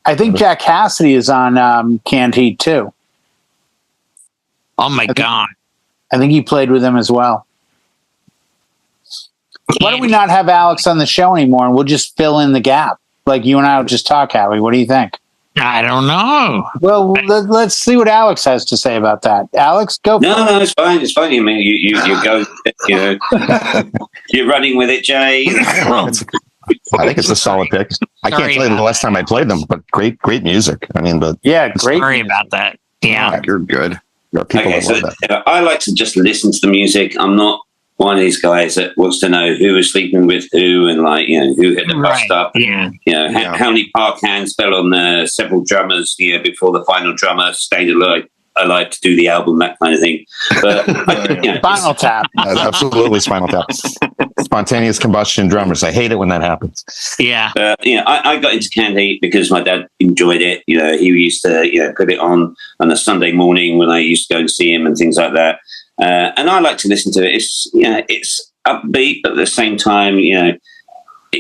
[SPEAKER 2] I think Jack Cassidy is on Canned Heat too.
[SPEAKER 4] Oh my God.
[SPEAKER 2] I think he played with them as well. Why don't we not have Alex on the show anymore and we'll just fill in the gap? Like you and I will just talk, Howie. What do you think?
[SPEAKER 4] I don't know.
[SPEAKER 2] Well, let's see what Alex has to say about that. Alex, go.
[SPEAKER 7] No, it's fine. It's fine. I mean, you go. You're running with it, Jay.
[SPEAKER 3] I think it's a solid pick. I can't tell you the last time I played them, but great music. I mean, but
[SPEAKER 2] great.
[SPEAKER 4] Sorry about that. Yeah,
[SPEAKER 1] you're good.
[SPEAKER 7] Okay, so I like to just listen to the music. I'm not one of these guys that wants to know who was sleeping with who and who hit the bus stop.
[SPEAKER 4] Yeah.
[SPEAKER 7] How many park hands fell on several drummers before the final drummer stayed alive to do the album, that kind of thing. But
[SPEAKER 2] Spinal Tap.
[SPEAKER 3] Absolutely Spinal Tap. Spontaneous combustion drummers. I hate it when that happens.
[SPEAKER 4] Yeah.
[SPEAKER 7] I got into Canned Heat because my dad enjoyed it. He used to put it on a Sunday morning when I used to go and see him and things like that. And I like to listen to it. It's upbeat, but at the same time,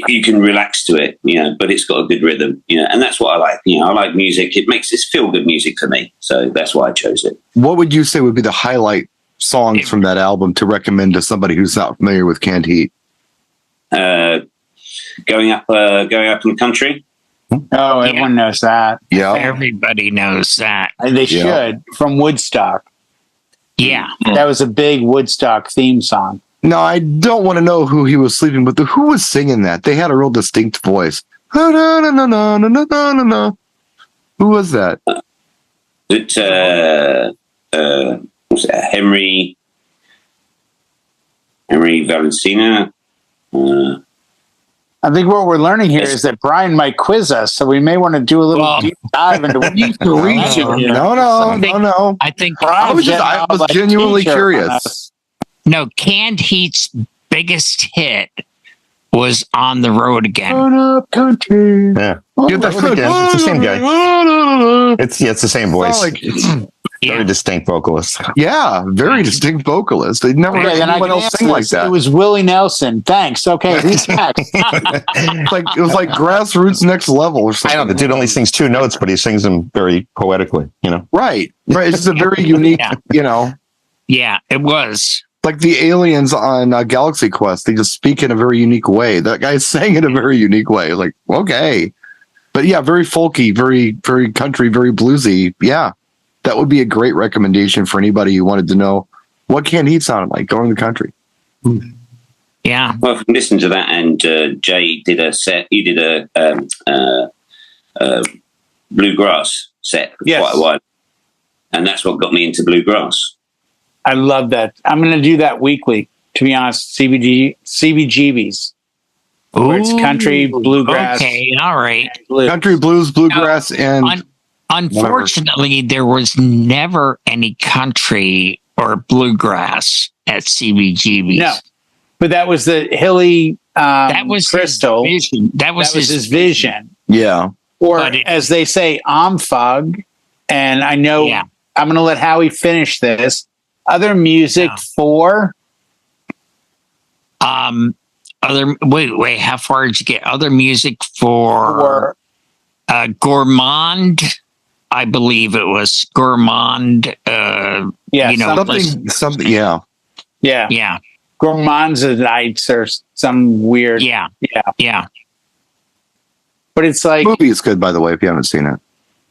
[SPEAKER 7] you can relax to it, but it's got a good rhythm, and that's what I like. I like music. It makes this feel good music for me. So that's why I chose it.
[SPEAKER 1] What would you say would be the highlight songs from that album to recommend to somebody who's not familiar with Canned Heat?
[SPEAKER 7] Going up in the country.
[SPEAKER 2] Oh, everyone knows that.
[SPEAKER 1] Yeah.
[SPEAKER 4] Everybody knows that.
[SPEAKER 2] And they should. From Woodstock.
[SPEAKER 4] Yeah.
[SPEAKER 2] That was a big Woodstock theme song.
[SPEAKER 1] No, I don't want to know who he was sleeping with. Who was singing that? They had a real distinct voice. Who was that?
[SPEAKER 7] Was it Henry Valencina?
[SPEAKER 2] I think what we're learning here is that Brian might quiz us, so we may want to do a little deep dive into what he's reaching here.
[SPEAKER 1] No.
[SPEAKER 4] I think
[SPEAKER 1] I was genuinely curious.
[SPEAKER 4] No, Canned Heat's biggest hit was On the Road Again.
[SPEAKER 2] Roundup country.
[SPEAKER 3] Yeah. It's the same guy. It's the same voice. Very distinct vocalist.
[SPEAKER 1] Yeah, very distinct vocalist. They never had anyone else sing like that.
[SPEAKER 2] It was Willie Nelson. Thanks. Okay, who's next?
[SPEAKER 1] It was like grassroots next level or something.
[SPEAKER 3] I know the dude only sings 2 notes, but he sings them very poetically.
[SPEAKER 1] Right. It's just a very unique.
[SPEAKER 4] Yeah, it was.
[SPEAKER 1] Like the aliens on Galaxy Quest, they just speak in a very unique way. That guy sang in a very unique way. Like, okay. But yeah, very folky, very, very country, very bluesy. Yeah, that would be a great recommendation for anybody who wanted to know what Canned Heat sounded like going to the country.
[SPEAKER 4] Yeah.
[SPEAKER 7] Well, if you listen to that, and Jay did a set, he did a bluegrass set for quite a while. And that's what got me into bluegrass.
[SPEAKER 2] I love that. I'm going to do that weekly, to be honest. CBGBs. Where it's country, bluegrass.
[SPEAKER 4] Okay, all right.
[SPEAKER 1] Country, blues, bluegrass, and...
[SPEAKER 4] Unfortunately, there was never any country or bluegrass at CBGB's.
[SPEAKER 2] No. But that was the Hilly
[SPEAKER 4] that was
[SPEAKER 2] Crystal.
[SPEAKER 4] His vision. That was
[SPEAKER 2] his vision.
[SPEAKER 1] Yeah.
[SPEAKER 2] Or as they say, Omfug. And I know I'm going to let Howie finish this. Other music for
[SPEAKER 4] wait, how far did you get? Other music for Gourmand, I believe it was Gourmand.
[SPEAKER 1] Something.
[SPEAKER 2] Yeah. Gourmandites or some weird.
[SPEAKER 4] Yeah.
[SPEAKER 2] But it's like
[SPEAKER 1] the movie is good, by the way, if you haven't seen it.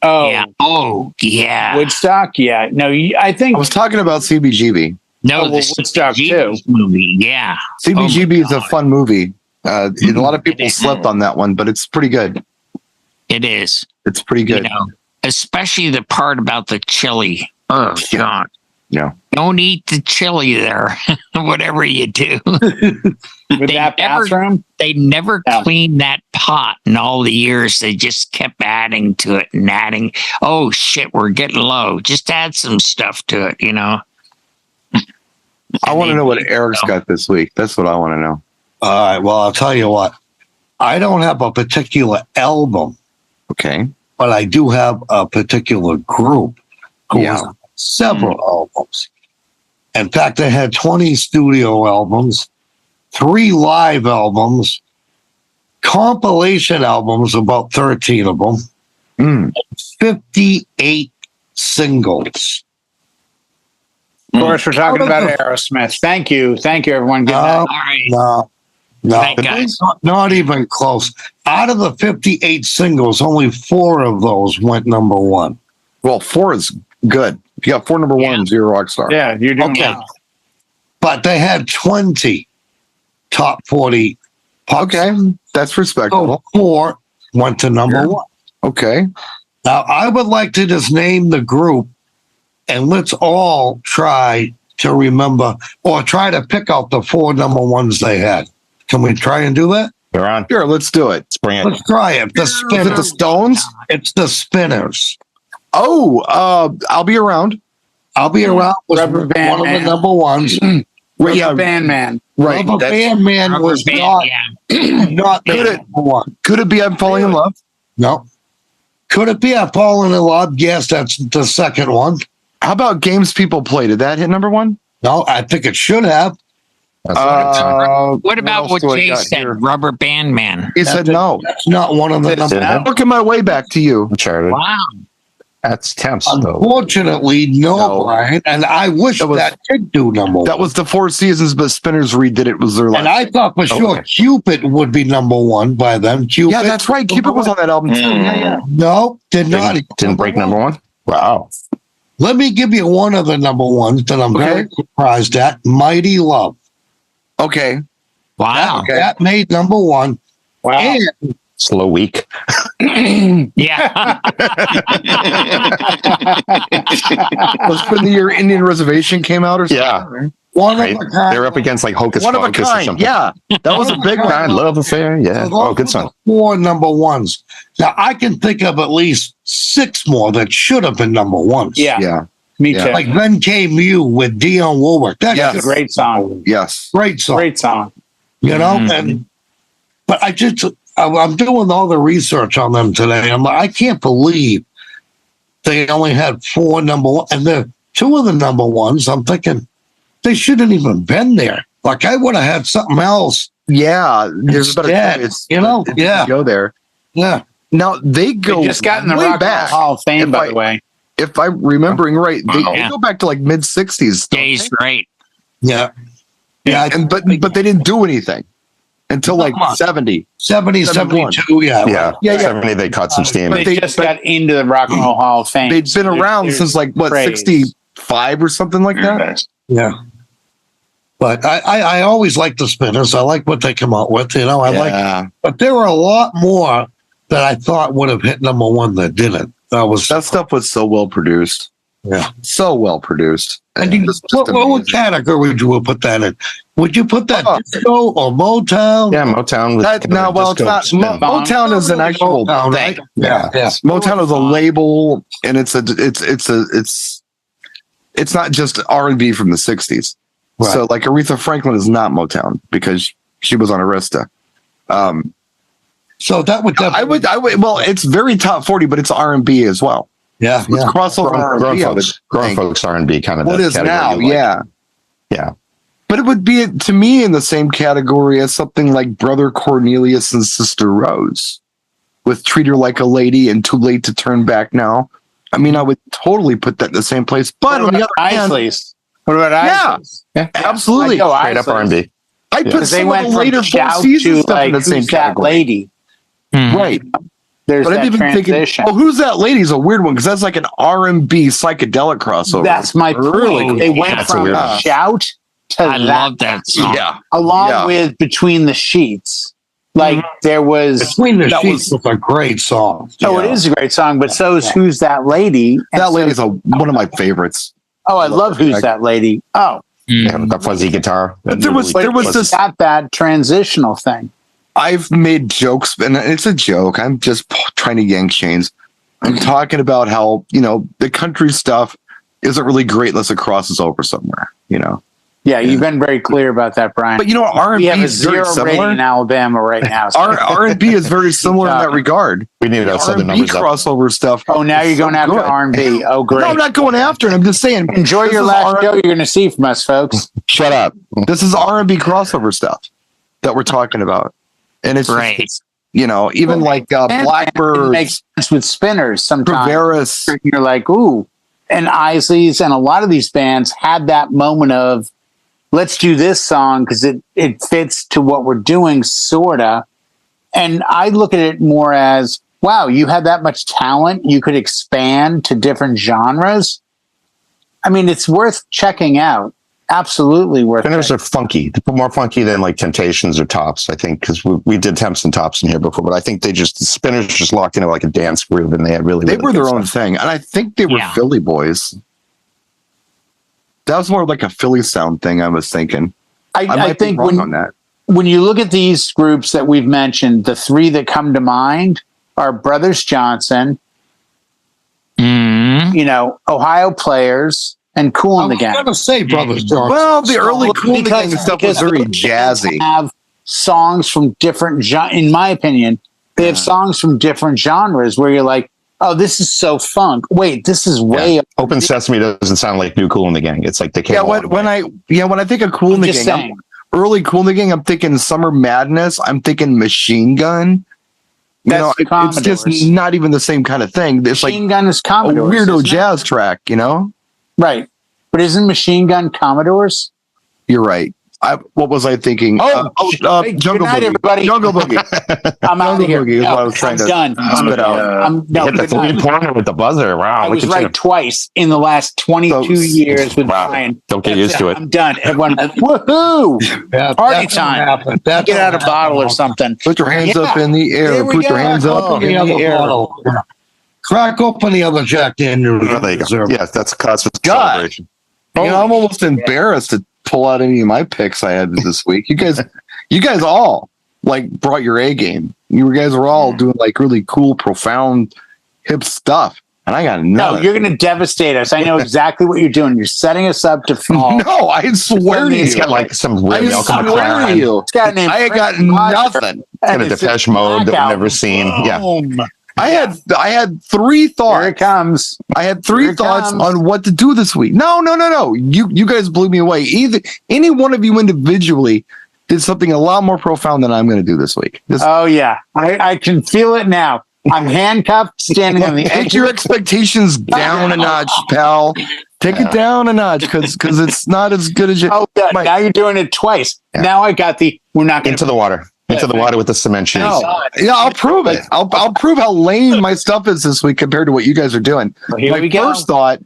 [SPEAKER 2] Oh
[SPEAKER 4] yeah.
[SPEAKER 2] Woodstock. Yeah. No, I think
[SPEAKER 1] I was talking about CBGB.
[SPEAKER 4] No, the
[SPEAKER 2] Woodstock too.
[SPEAKER 4] Movie. Yeah.
[SPEAKER 1] CBGB is a fun movie. A lot of people slept on that one, but it's pretty good.
[SPEAKER 4] It is.
[SPEAKER 1] It's pretty good.
[SPEAKER 4] Especially the part about the chili. Oh, God.
[SPEAKER 1] Yeah.
[SPEAKER 4] Don't eat the chili there, whatever you do.
[SPEAKER 2] Bathroom?
[SPEAKER 4] They never cleaned that pot in all the years. They just kept adding to it and adding. Oh, shit, we're getting low. Just add some stuff to it,
[SPEAKER 1] I want to know what Eric's got this week. That's what I want to know.
[SPEAKER 6] All right. Well, I'll tell you what. I don't have a particular album.
[SPEAKER 1] Okay.
[SPEAKER 6] But I do have a particular group who has several albums. In fact, I had 20 studio albums, 3 live albums, compilation albums, about 13 of them, 58 singles.
[SPEAKER 2] Of course, we're talking about Aerosmith. Thank you, everyone. Good night.
[SPEAKER 4] All right.
[SPEAKER 6] No, not even close. Out of the 58 singles, only 4 of those went number 1.
[SPEAKER 1] Well, 4 is good. If you got 4 number 1s, you're a rock star.
[SPEAKER 2] Yeah, you're doing well.
[SPEAKER 6] But they had 20 top 40
[SPEAKER 1] Okay, that's respectable.
[SPEAKER 6] So 4 went to number 1.
[SPEAKER 1] Okay.
[SPEAKER 6] Now, I would like to just name the group, and let's all try to remember or try to pick out the 4 number 1s they had. Can we try and do that?
[SPEAKER 3] You're on.
[SPEAKER 1] Sure, let's do it.
[SPEAKER 3] Let's bring it.
[SPEAKER 6] Let's try it. The Spinners.
[SPEAKER 1] Is it the Stones?
[SPEAKER 6] It's the Spinners.
[SPEAKER 1] Oh, I'll be around.
[SPEAKER 6] I'll be around with
[SPEAKER 2] Rubber Band
[SPEAKER 6] one of
[SPEAKER 2] Man.
[SPEAKER 6] the number 1s.
[SPEAKER 2] Rubber Band Man.
[SPEAKER 1] Right.
[SPEAKER 6] Rubber Band Man
[SPEAKER 4] Rubber
[SPEAKER 6] was
[SPEAKER 4] Band,
[SPEAKER 6] not,
[SPEAKER 4] yeah.
[SPEAKER 6] not the
[SPEAKER 1] Could it-
[SPEAKER 6] number 1.
[SPEAKER 1] Could it be I'm Falling in Love?
[SPEAKER 6] No. Could it be a Falling in Love? Yes, that's the second one.
[SPEAKER 1] How about Games People Play? Did that hit number 1?
[SPEAKER 6] No, I think it should have.
[SPEAKER 3] That's what
[SPEAKER 4] What about
[SPEAKER 1] else
[SPEAKER 4] what
[SPEAKER 1] do I
[SPEAKER 4] Jay
[SPEAKER 1] got
[SPEAKER 4] said?
[SPEAKER 1] here?
[SPEAKER 4] Rubber Band Man.
[SPEAKER 1] He said no.
[SPEAKER 6] That's not one of the
[SPEAKER 2] It's
[SPEAKER 6] number
[SPEAKER 2] not.
[SPEAKER 1] Working my way back to you.
[SPEAKER 3] Uncharted.
[SPEAKER 4] Wow.
[SPEAKER 3] That's tense, though.
[SPEAKER 6] Unfortunately, no, Brian. And I wish
[SPEAKER 1] That was-
[SPEAKER 6] that did do number 1.
[SPEAKER 1] That was the 4 Seasons, but Spinners redid it. Was their last.
[SPEAKER 6] And I thought for sure
[SPEAKER 3] Okay.
[SPEAKER 6] Cupid would be number 1 by then. Cupid.
[SPEAKER 1] Yeah, that's right. Cupid was on that album too. Yeah, yeah.
[SPEAKER 6] No, did not.
[SPEAKER 3] Didn't break number 1? Wow.
[SPEAKER 6] Let me give you one of the number 1s that I'm very surprised at. Mighty Love.
[SPEAKER 1] Okay.
[SPEAKER 4] Wow.
[SPEAKER 6] That made number 1.
[SPEAKER 2] Wow.
[SPEAKER 6] And
[SPEAKER 3] Slow week.
[SPEAKER 4] Yeah.
[SPEAKER 1] Was for the year Indian Reservation came out or something?
[SPEAKER 3] Yeah.
[SPEAKER 6] one
[SPEAKER 3] Right.
[SPEAKER 6] of a kind.
[SPEAKER 3] They're up against like Hocus
[SPEAKER 1] One of a
[SPEAKER 3] Pocus or
[SPEAKER 1] kind.
[SPEAKER 3] something.
[SPEAKER 1] Yeah. That was a big one.
[SPEAKER 3] Kind love affair. Yeah.
[SPEAKER 6] So
[SPEAKER 3] Oh,
[SPEAKER 6] those
[SPEAKER 3] good
[SPEAKER 6] are
[SPEAKER 3] song.
[SPEAKER 6] the 4 number 1s. Now I can think of at least 6 more that should have been number 1s.
[SPEAKER 2] Yeah,
[SPEAKER 1] Yeah.
[SPEAKER 2] me
[SPEAKER 1] Yeah.
[SPEAKER 2] too.
[SPEAKER 6] Like Then Came You with Dionne Warwick. That's
[SPEAKER 1] Yes.
[SPEAKER 6] a
[SPEAKER 2] Great song.
[SPEAKER 1] Yes.
[SPEAKER 6] great song.
[SPEAKER 2] Great song.
[SPEAKER 6] You know,
[SPEAKER 4] Mhm.
[SPEAKER 6] and but I'm doing all the research on them today. I can't believe they only had 4 number 1, and the 2 of the number 1s. I'm thinking they shouldn't even been there. Like I would have had something else.
[SPEAKER 1] Yeah. There's a better
[SPEAKER 6] Instead,
[SPEAKER 1] choice.
[SPEAKER 6] you know,
[SPEAKER 1] If
[SPEAKER 6] yeah.
[SPEAKER 1] Go there.
[SPEAKER 6] Yeah,
[SPEAKER 1] Now they go
[SPEAKER 2] They just got in the
[SPEAKER 1] way
[SPEAKER 2] Rock and Roll
[SPEAKER 1] back.
[SPEAKER 2] Hall of Fame,
[SPEAKER 1] If
[SPEAKER 2] by
[SPEAKER 1] I-
[SPEAKER 2] the way.
[SPEAKER 1] If I'm remembering right, they
[SPEAKER 4] Yeah.
[SPEAKER 1] go back to like mid 60s.
[SPEAKER 4] Jay's right.
[SPEAKER 6] yeah, yeah.
[SPEAKER 1] And but they didn't do anything until like
[SPEAKER 6] Come on.
[SPEAKER 1] 70.
[SPEAKER 6] 70, 72. Yeah,
[SPEAKER 3] Yeah.
[SPEAKER 1] Yeah, yeah.
[SPEAKER 3] 70, they caught some steam.
[SPEAKER 2] They,
[SPEAKER 1] they-
[SPEAKER 2] just got into the Rock and Roll Hall of Fame.
[SPEAKER 1] They'd been around
[SPEAKER 2] There's
[SPEAKER 1] since like what
[SPEAKER 2] praise.
[SPEAKER 1] 65 or something like that.
[SPEAKER 6] yeah. But I always like the Spinners. I like what they come out with. You know, I like.
[SPEAKER 1] Yeah.
[SPEAKER 6] But there were a lot more that I thought would have hit number 1 that didn't.
[SPEAKER 1] That stuff was so well produced.
[SPEAKER 6] Yeah.
[SPEAKER 1] So well produced.
[SPEAKER 6] And you,
[SPEAKER 1] Just
[SPEAKER 6] what
[SPEAKER 1] amazing.
[SPEAKER 6] category would you put that in? Would you put that
[SPEAKER 1] Oh.
[SPEAKER 6] disco or Motown?
[SPEAKER 3] Yeah, Motown. Was
[SPEAKER 1] That, no, well, it's not. Motown is an actual
[SPEAKER 6] Motown,
[SPEAKER 1] thing.
[SPEAKER 6] right? Yeah, yeah.
[SPEAKER 1] Motown is a label, and it's not just R&B from the 60s.
[SPEAKER 6] Right.
[SPEAKER 1] So like Aretha Franklin is not Motown because she was on Arista.
[SPEAKER 6] So that would
[SPEAKER 1] I would. Well, it's very top 40, but it's R&B as well.
[SPEAKER 6] yeah,
[SPEAKER 1] It's
[SPEAKER 6] yeah.
[SPEAKER 1] crossover
[SPEAKER 3] Grown
[SPEAKER 1] R&B. I would think.
[SPEAKER 3] folks R&B kind of.
[SPEAKER 1] What
[SPEAKER 3] that
[SPEAKER 1] is
[SPEAKER 3] category
[SPEAKER 1] now?
[SPEAKER 3] you like.
[SPEAKER 1] Yeah.
[SPEAKER 3] Yeah.
[SPEAKER 1] But it would be to me in the same category as something like Brother Cornelius and Sister Rose, with "Treat Her Like a Lady" and "Too Late to Turn Back Now." I mean, I would totally put that in the same place. But on the other hand,
[SPEAKER 2] Isleys. What about
[SPEAKER 1] Yeah.
[SPEAKER 2] Isleys?
[SPEAKER 1] absolutely,
[SPEAKER 2] I'd go
[SPEAKER 3] Straight up
[SPEAKER 2] Isleys.
[SPEAKER 3] R&B.
[SPEAKER 1] I put
[SPEAKER 2] Because they
[SPEAKER 1] some of
[SPEAKER 2] went
[SPEAKER 1] the
[SPEAKER 2] from
[SPEAKER 1] later Four
[SPEAKER 2] shout
[SPEAKER 1] Seasons
[SPEAKER 2] to
[SPEAKER 1] stuff
[SPEAKER 2] like,
[SPEAKER 1] in the same
[SPEAKER 2] who's that
[SPEAKER 1] category.
[SPEAKER 2] lady?
[SPEAKER 4] Mhm.
[SPEAKER 1] Right?
[SPEAKER 2] There's
[SPEAKER 1] But I'm
[SPEAKER 2] that
[SPEAKER 1] even thinking,
[SPEAKER 2] transition.
[SPEAKER 1] oh, "Who's That Lady" is a weird one because that's like an R&B psychedelic crossover.
[SPEAKER 2] That's my point.
[SPEAKER 1] Really
[SPEAKER 2] They
[SPEAKER 1] cool.
[SPEAKER 2] went
[SPEAKER 3] That's a
[SPEAKER 2] from
[SPEAKER 3] weird one.
[SPEAKER 2] shout to
[SPEAKER 4] I
[SPEAKER 2] that,
[SPEAKER 4] love that song.
[SPEAKER 1] Yeah.
[SPEAKER 2] along
[SPEAKER 1] Yeah.
[SPEAKER 2] with Between the Sheets. Like there was.
[SPEAKER 6] Between the
[SPEAKER 1] That
[SPEAKER 6] Sheets was a great song.
[SPEAKER 2] Oh, it is a great song, but so is "Who's That Lady." And
[SPEAKER 1] That
[SPEAKER 2] so-
[SPEAKER 1] lady's one of my favorites.
[SPEAKER 2] Oh, I love "Who's That Lady." Oh,
[SPEAKER 3] Yeah,
[SPEAKER 4] Mhm.
[SPEAKER 3] the fuzzy guitar.
[SPEAKER 1] But there was this.
[SPEAKER 2] got that transitional thing.
[SPEAKER 1] I've made jokes, and it's a joke. I'm just trying to yank chains. I'm talking about how, the country stuff isn't really great unless it crosses over somewhere,
[SPEAKER 2] Yeah, you've been very clear about that, Brian.
[SPEAKER 1] But R&B
[SPEAKER 2] we have a
[SPEAKER 1] is very
[SPEAKER 2] 0 rating in
[SPEAKER 1] similar.
[SPEAKER 2] Alabama right now. so-
[SPEAKER 1] R&B is very similar in that regard.
[SPEAKER 3] We need
[SPEAKER 1] The
[SPEAKER 3] our southern
[SPEAKER 1] R&B
[SPEAKER 3] numbers up.
[SPEAKER 1] crossover stuff.
[SPEAKER 2] Oh, now
[SPEAKER 1] is
[SPEAKER 2] you're
[SPEAKER 1] so
[SPEAKER 2] going after
[SPEAKER 1] good.
[SPEAKER 2] R&B. Oh, great.
[SPEAKER 1] No, I'm not going after it. I'm just saying.
[SPEAKER 2] Enjoy
[SPEAKER 1] this
[SPEAKER 2] your
[SPEAKER 1] is
[SPEAKER 2] last
[SPEAKER 1] R-
[SPEAKER 2] show you're going to see from us, folks.
[SPEAKER 3] Shut up.
[SPEAKER 1] This is R&B crossover stuff that we're talking about, and it's
[SPEAKER 4] Right.
[SPEAKER 1] just, even like
[SPEAKER 2] It
[SPEAKER 1] Blackbird,
[SPEAKER 2] makes sense with Spinners sometimes.
[SPEAKER 1] Traveris.
[SPEAKER 2] You're like, ooh. And Isleys and a lot of these bands had that moment of, let's do this song because it fits to what we're doing, sort of. And I look at it more as, wow, you had that much talent. You could expand to different genres. I mean, it's worth checking out. absolutely worth
[SPEAKER 3] Spinners are funky. They're more funky than like Temptations or Tops, I think, because we did Temps and Tops in here before, but I think the Spinners just locked into like a dance groove, and they had really
[SPEAKER 1] were their own
[SPEAKER 3] stuff.
[SPEAKER 1] thing, and I think they were Philly boys. That was more like a Philly sound thing. I was thinking.
[SPEAKER 2] I think
[SPEAKER 1] be wrong on that.
[SPEAKER 2] When you look at these groups that we've mentioned, the three that come to mind are Brothers Johnson, Ohio Players, and Kool and the Gang.
[SPEAKER 6] I'm going to say Brothers Johnson.
[SPEAKER 1] Well, the early Kool and the Gang stuff was very jazzy.
[SPEAKER 2] Have songs from different, in my opinion, they have songs from different genres where you're like, oh, this is so funk. Wait, this is way up.
[SPEAKER 3] Open Sesame doesn't sound like new Kool and the Gang. It's like they came.
[SPEAKER 1] When I think of Kool and the Gang, early Kool and the Gang, I'm thinking Summer Madness. I'm thinking Machine Gun. It's just not even the same kind of thing. It's
[SPEAKER 2] Machine Gun is Commodores,
[SPEAKER 1] a weirdo jazz track,
[SPEAKER 2] Right. But isn't Machine Gun Commodores?
[SPEAKER 1] You're right. What was I thinking?
[SPEAKER 2] Jungle Boogie. Everybody.
[SPEAKER 1] Jungle Boogie.
[SPEAKER 2] I'm out of here.
[SPEAKER 1] Boogie is what I was trying to
[SPEAKER 2] done.
[SPEAKER 1] spit out.
[SPEAKER 3] Hit the three-pointer with the buzzer. Wow.
[SPEAKER 2] I was right twice in the last 22 years with Brian.
[SPEAKER 3] Don't get used to it.
[SPEAKER 2] I'm done. Everyone, woohoo! Party time. Get out a bottle or something.
[SPEAKER 1] Put your hands up in the air. Put your hands up in the air.
[SPEAKER 6] Crack open the other Jack Daniels.
[SPEAKER 3] There you go. Yes, that's cause for celebration.
[SPEAKER 1] I'm almost embarrassed to pull out any of my picks I had this week. You guys all brought your A game. You guys were all doing really cool, profound, hip stuff, and I got none.
[SPEAKER 2] No, you're going to devastate us. I know exactly what you're doing. You're setting us up to fall.
[SPEAKER 1] No, I swear to you,
[SPEAKER 3] he's got some weird
[SPEAKER 1] Malcolm McLaren. I got nothing.
[SPEAKER 3] And a Depeche Mode that we've never seen. Yeah.
[SPEAKER 1] I had three thoughts.
[SPEAKER 2] Here it comes.
[SPEAKER 1] I had three thoughts on what to do this week. No. You guys blew me away. Any one of you individually did something a lot more profound than I'm going to do this week.
[SPEAKER 2] I can feel it now. I'm handcuffed, standing on the edge.
[SPEAKER 1] Take your expectations down a notch, pal. Take it down a notch because it's not as good as you.
[SPEAKER 2] Oh, now you're doing it twice. Yeah. Now I got we're not going
[SPEAKER 3] into the water. Into the water with the cement shoes.
[SPEAKER 1] Yeah, I'll prove it. I'll prove how lame my stuff is this week compared to what you guys are doing.
[SPEAKER 2] Well,
[SPEAKER 1] my first thought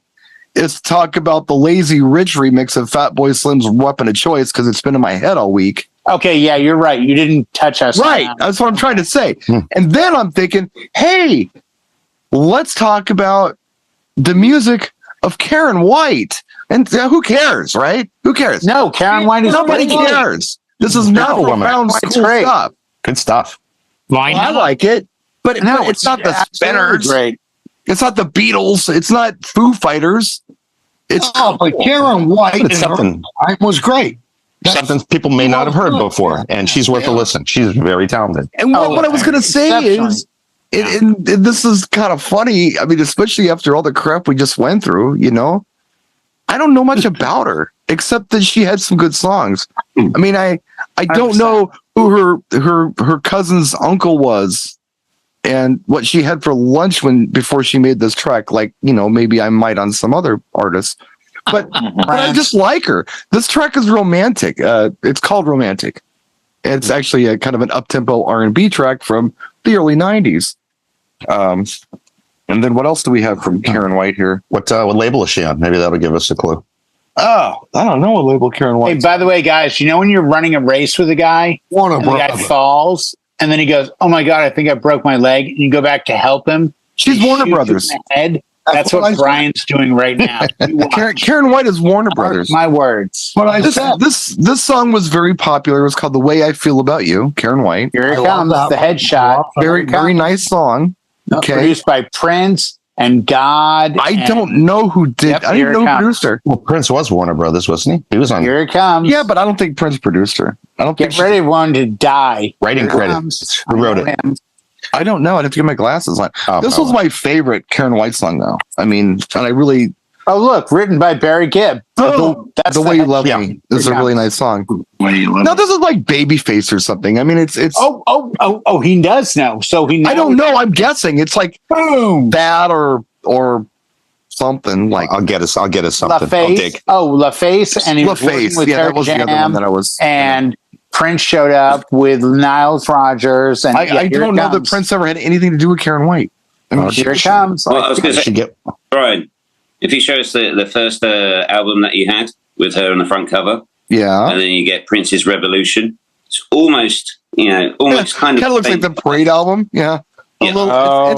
[SPEAKER 1] is to talk about the Lazy Rich remix of Fatboy Slim's Weapon of Choice because it's been in my head all week.
[SPEAKER 2] Okay, yeah, you're right. You didn't touch us.
[SPEAKER 1] Right. That's what I'm trying to say. And then I'm thinking, hey, let's talk about the music of Karen White. And who cares, right? Who cares?
[SPEAKER 2] No, Karen White is
[SPEAKER 1] nobody cares. This is not profound cool stuff.
[SPEAKER 3] Good stuff.
[SPEAKER 1] I like it, but it's not the Spinners.
[SPEAKER 2] Great.
[SPEAKER 1] It's not the Beatles. It's not Foo Fighters. It's
[SPEAKER 6] but Karen White was great.
[SPEAKER 3] Something people may not have heard before, and she's worth a listen. She's very talented.
[SPEAKER 1] And what I was going to say is, and this is kind of funny. I mean, especially after all the crap we just went through, I don't know much about her except that she had some good songs. I mean, I don't know who her cousin's uncle was and what she had for lunch before she made this track. Maybe I might on some other artists, but I just like her. This track is romantic. It's called Romantic. It's actually a kind of an up-tempo R&B track from the early 90s. And then what else do we have from Karen White here?
[SPEAKER 3] What label is she on? Maybe that'll give us a clue.
[SPEAKER 1] Oh, I don't know what label Karen White.
[SPEAKER 2] Hey, by the way, guys, when you're running a race with a guy, and the guy falls, and then he goes, "Oh my God, I think I broke my leg," and you go back to help him.
[SPEAKER 1] She's Warner Brothers.
[SPEAKER 2] Head. That's what Brian's doing right now.
[SPEAKER 1] Karen White is Warner Brothers.
[SPEAKER 2] My words.
[SPEAKER 1] But this song was very popular. It was called "The Way I Feel About You." Karen White.
[SPEAKER 2] Here it comes. The headshot.
[SPEAKER 1] Very nice song. Okay.
[SPEAKER 2] Produced by Prince and God.
[SPEAKER 1] I don't know who did. I didn't know who produced her.
[SPEAKER 3] Well, Prince was Warner Brothers, wasn't he? He was on.
[SPEAKER 2] Here it comes.
[SPEAKER 1] Yeah, but I don't think Prince produced her. I don't
[SPEAKER 2] Get ready, one to die.
[SPEAKER 3] Writing credits. Who wrote it?
[SPEAKER 1] I don't know. I'd have to get my glasses on. This was my favorite Karen White song, though. I mean, and I really.
[SPEAKER 2] Oh, look, written by Barry Gibb.
[SPEAKER 1] That's the Way You Love Me. This is a really nice song. No, this is like Babyface or something. I mean, it's.
[SPEAKER 2] Oh, he does know. So he knows.
[SPEAKER 1] I don't know. I'm guessing it's like boom that or something like.
[SPEAKER 3] I'll get us something.
[SPEAKER 2] LaFace. LaFace, and he was working with
[SPEAKER 1] that was the other one that I was.
[SPEAKER 2] And Prince showed up with Niles Rodgers, and
[SPEAKER 1] I don't know that Prince ever had anything to do with Karen White.
[SPEAKER 2] I mean, here it comes.
[SPEAKER 7] Well, I was going to say, Brian, if you show us the first album that you had, with her on the front cover.
[SPEAKER 1] Yeah.
[SPEAKER 7] And then you get Prince's Revolution. It's almost, kind of
[SPEAKER 1] looks like the Parade album. Yeah.
[SPEAKER 7] Yeah.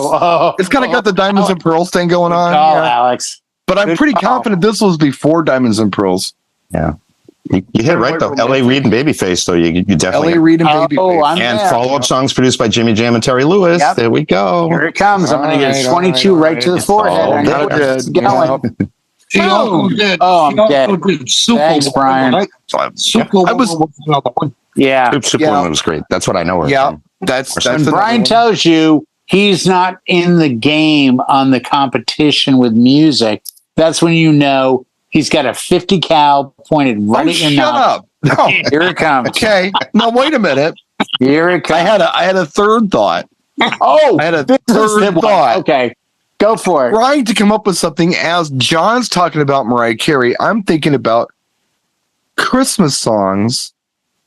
[SPEAKER 1] It's kind of got the Diamonds and Pearls thing going on.
[SPEAKER 2] Alex.
[SPEAKER 1] But I'm pretty confident this was before Diamonds and Pearls.
[SPEAKER 3] Yeah. You hit right though. L.A. Reid and Babyface, though. You definitely.
[SPEAKER 1] L.A. Reid and Babyface.
[SPEAKER 3] And follow-up songs produced by Jimmy Jam and Terry Lewis. Yep. There we go.
[SPEAKER 2] Here it comes. I'm going to get 22 right to the forehead. I know it's going.
[SPEAKER 6] She also did.
[SPEAKER 2] I'm dead. Thanks, Brian. Yeah.
[SPEAKER 3] Superwoman was great. That's what I know her.
[SPEAKER 1] Yeah. That's
[SPEAKER 2] when Brian tells you he's not in the game on the competition with music, that's when you know he's got a 50 cal pointed right at your
[SPEAKER 1] shut
[SPEAKER 2] mouth.
[SPEAKER 1] up. No.
[SPEAKER 2] Here it comes.
[SPEAKER 1] Okay. Now wait a minute.
[SPEAKER 2] Here it comes.
[SPEAKER 1] I had a third thought.
[SPEAKER 2] Oh,
[SPEAKER 1] I had a third thought.
[SPEAKER 2] Okay. Go for it.
[SPEAKER 1] Trying to come up with something as John's talking about Mariah Carey, I'm thinking about Christmas songs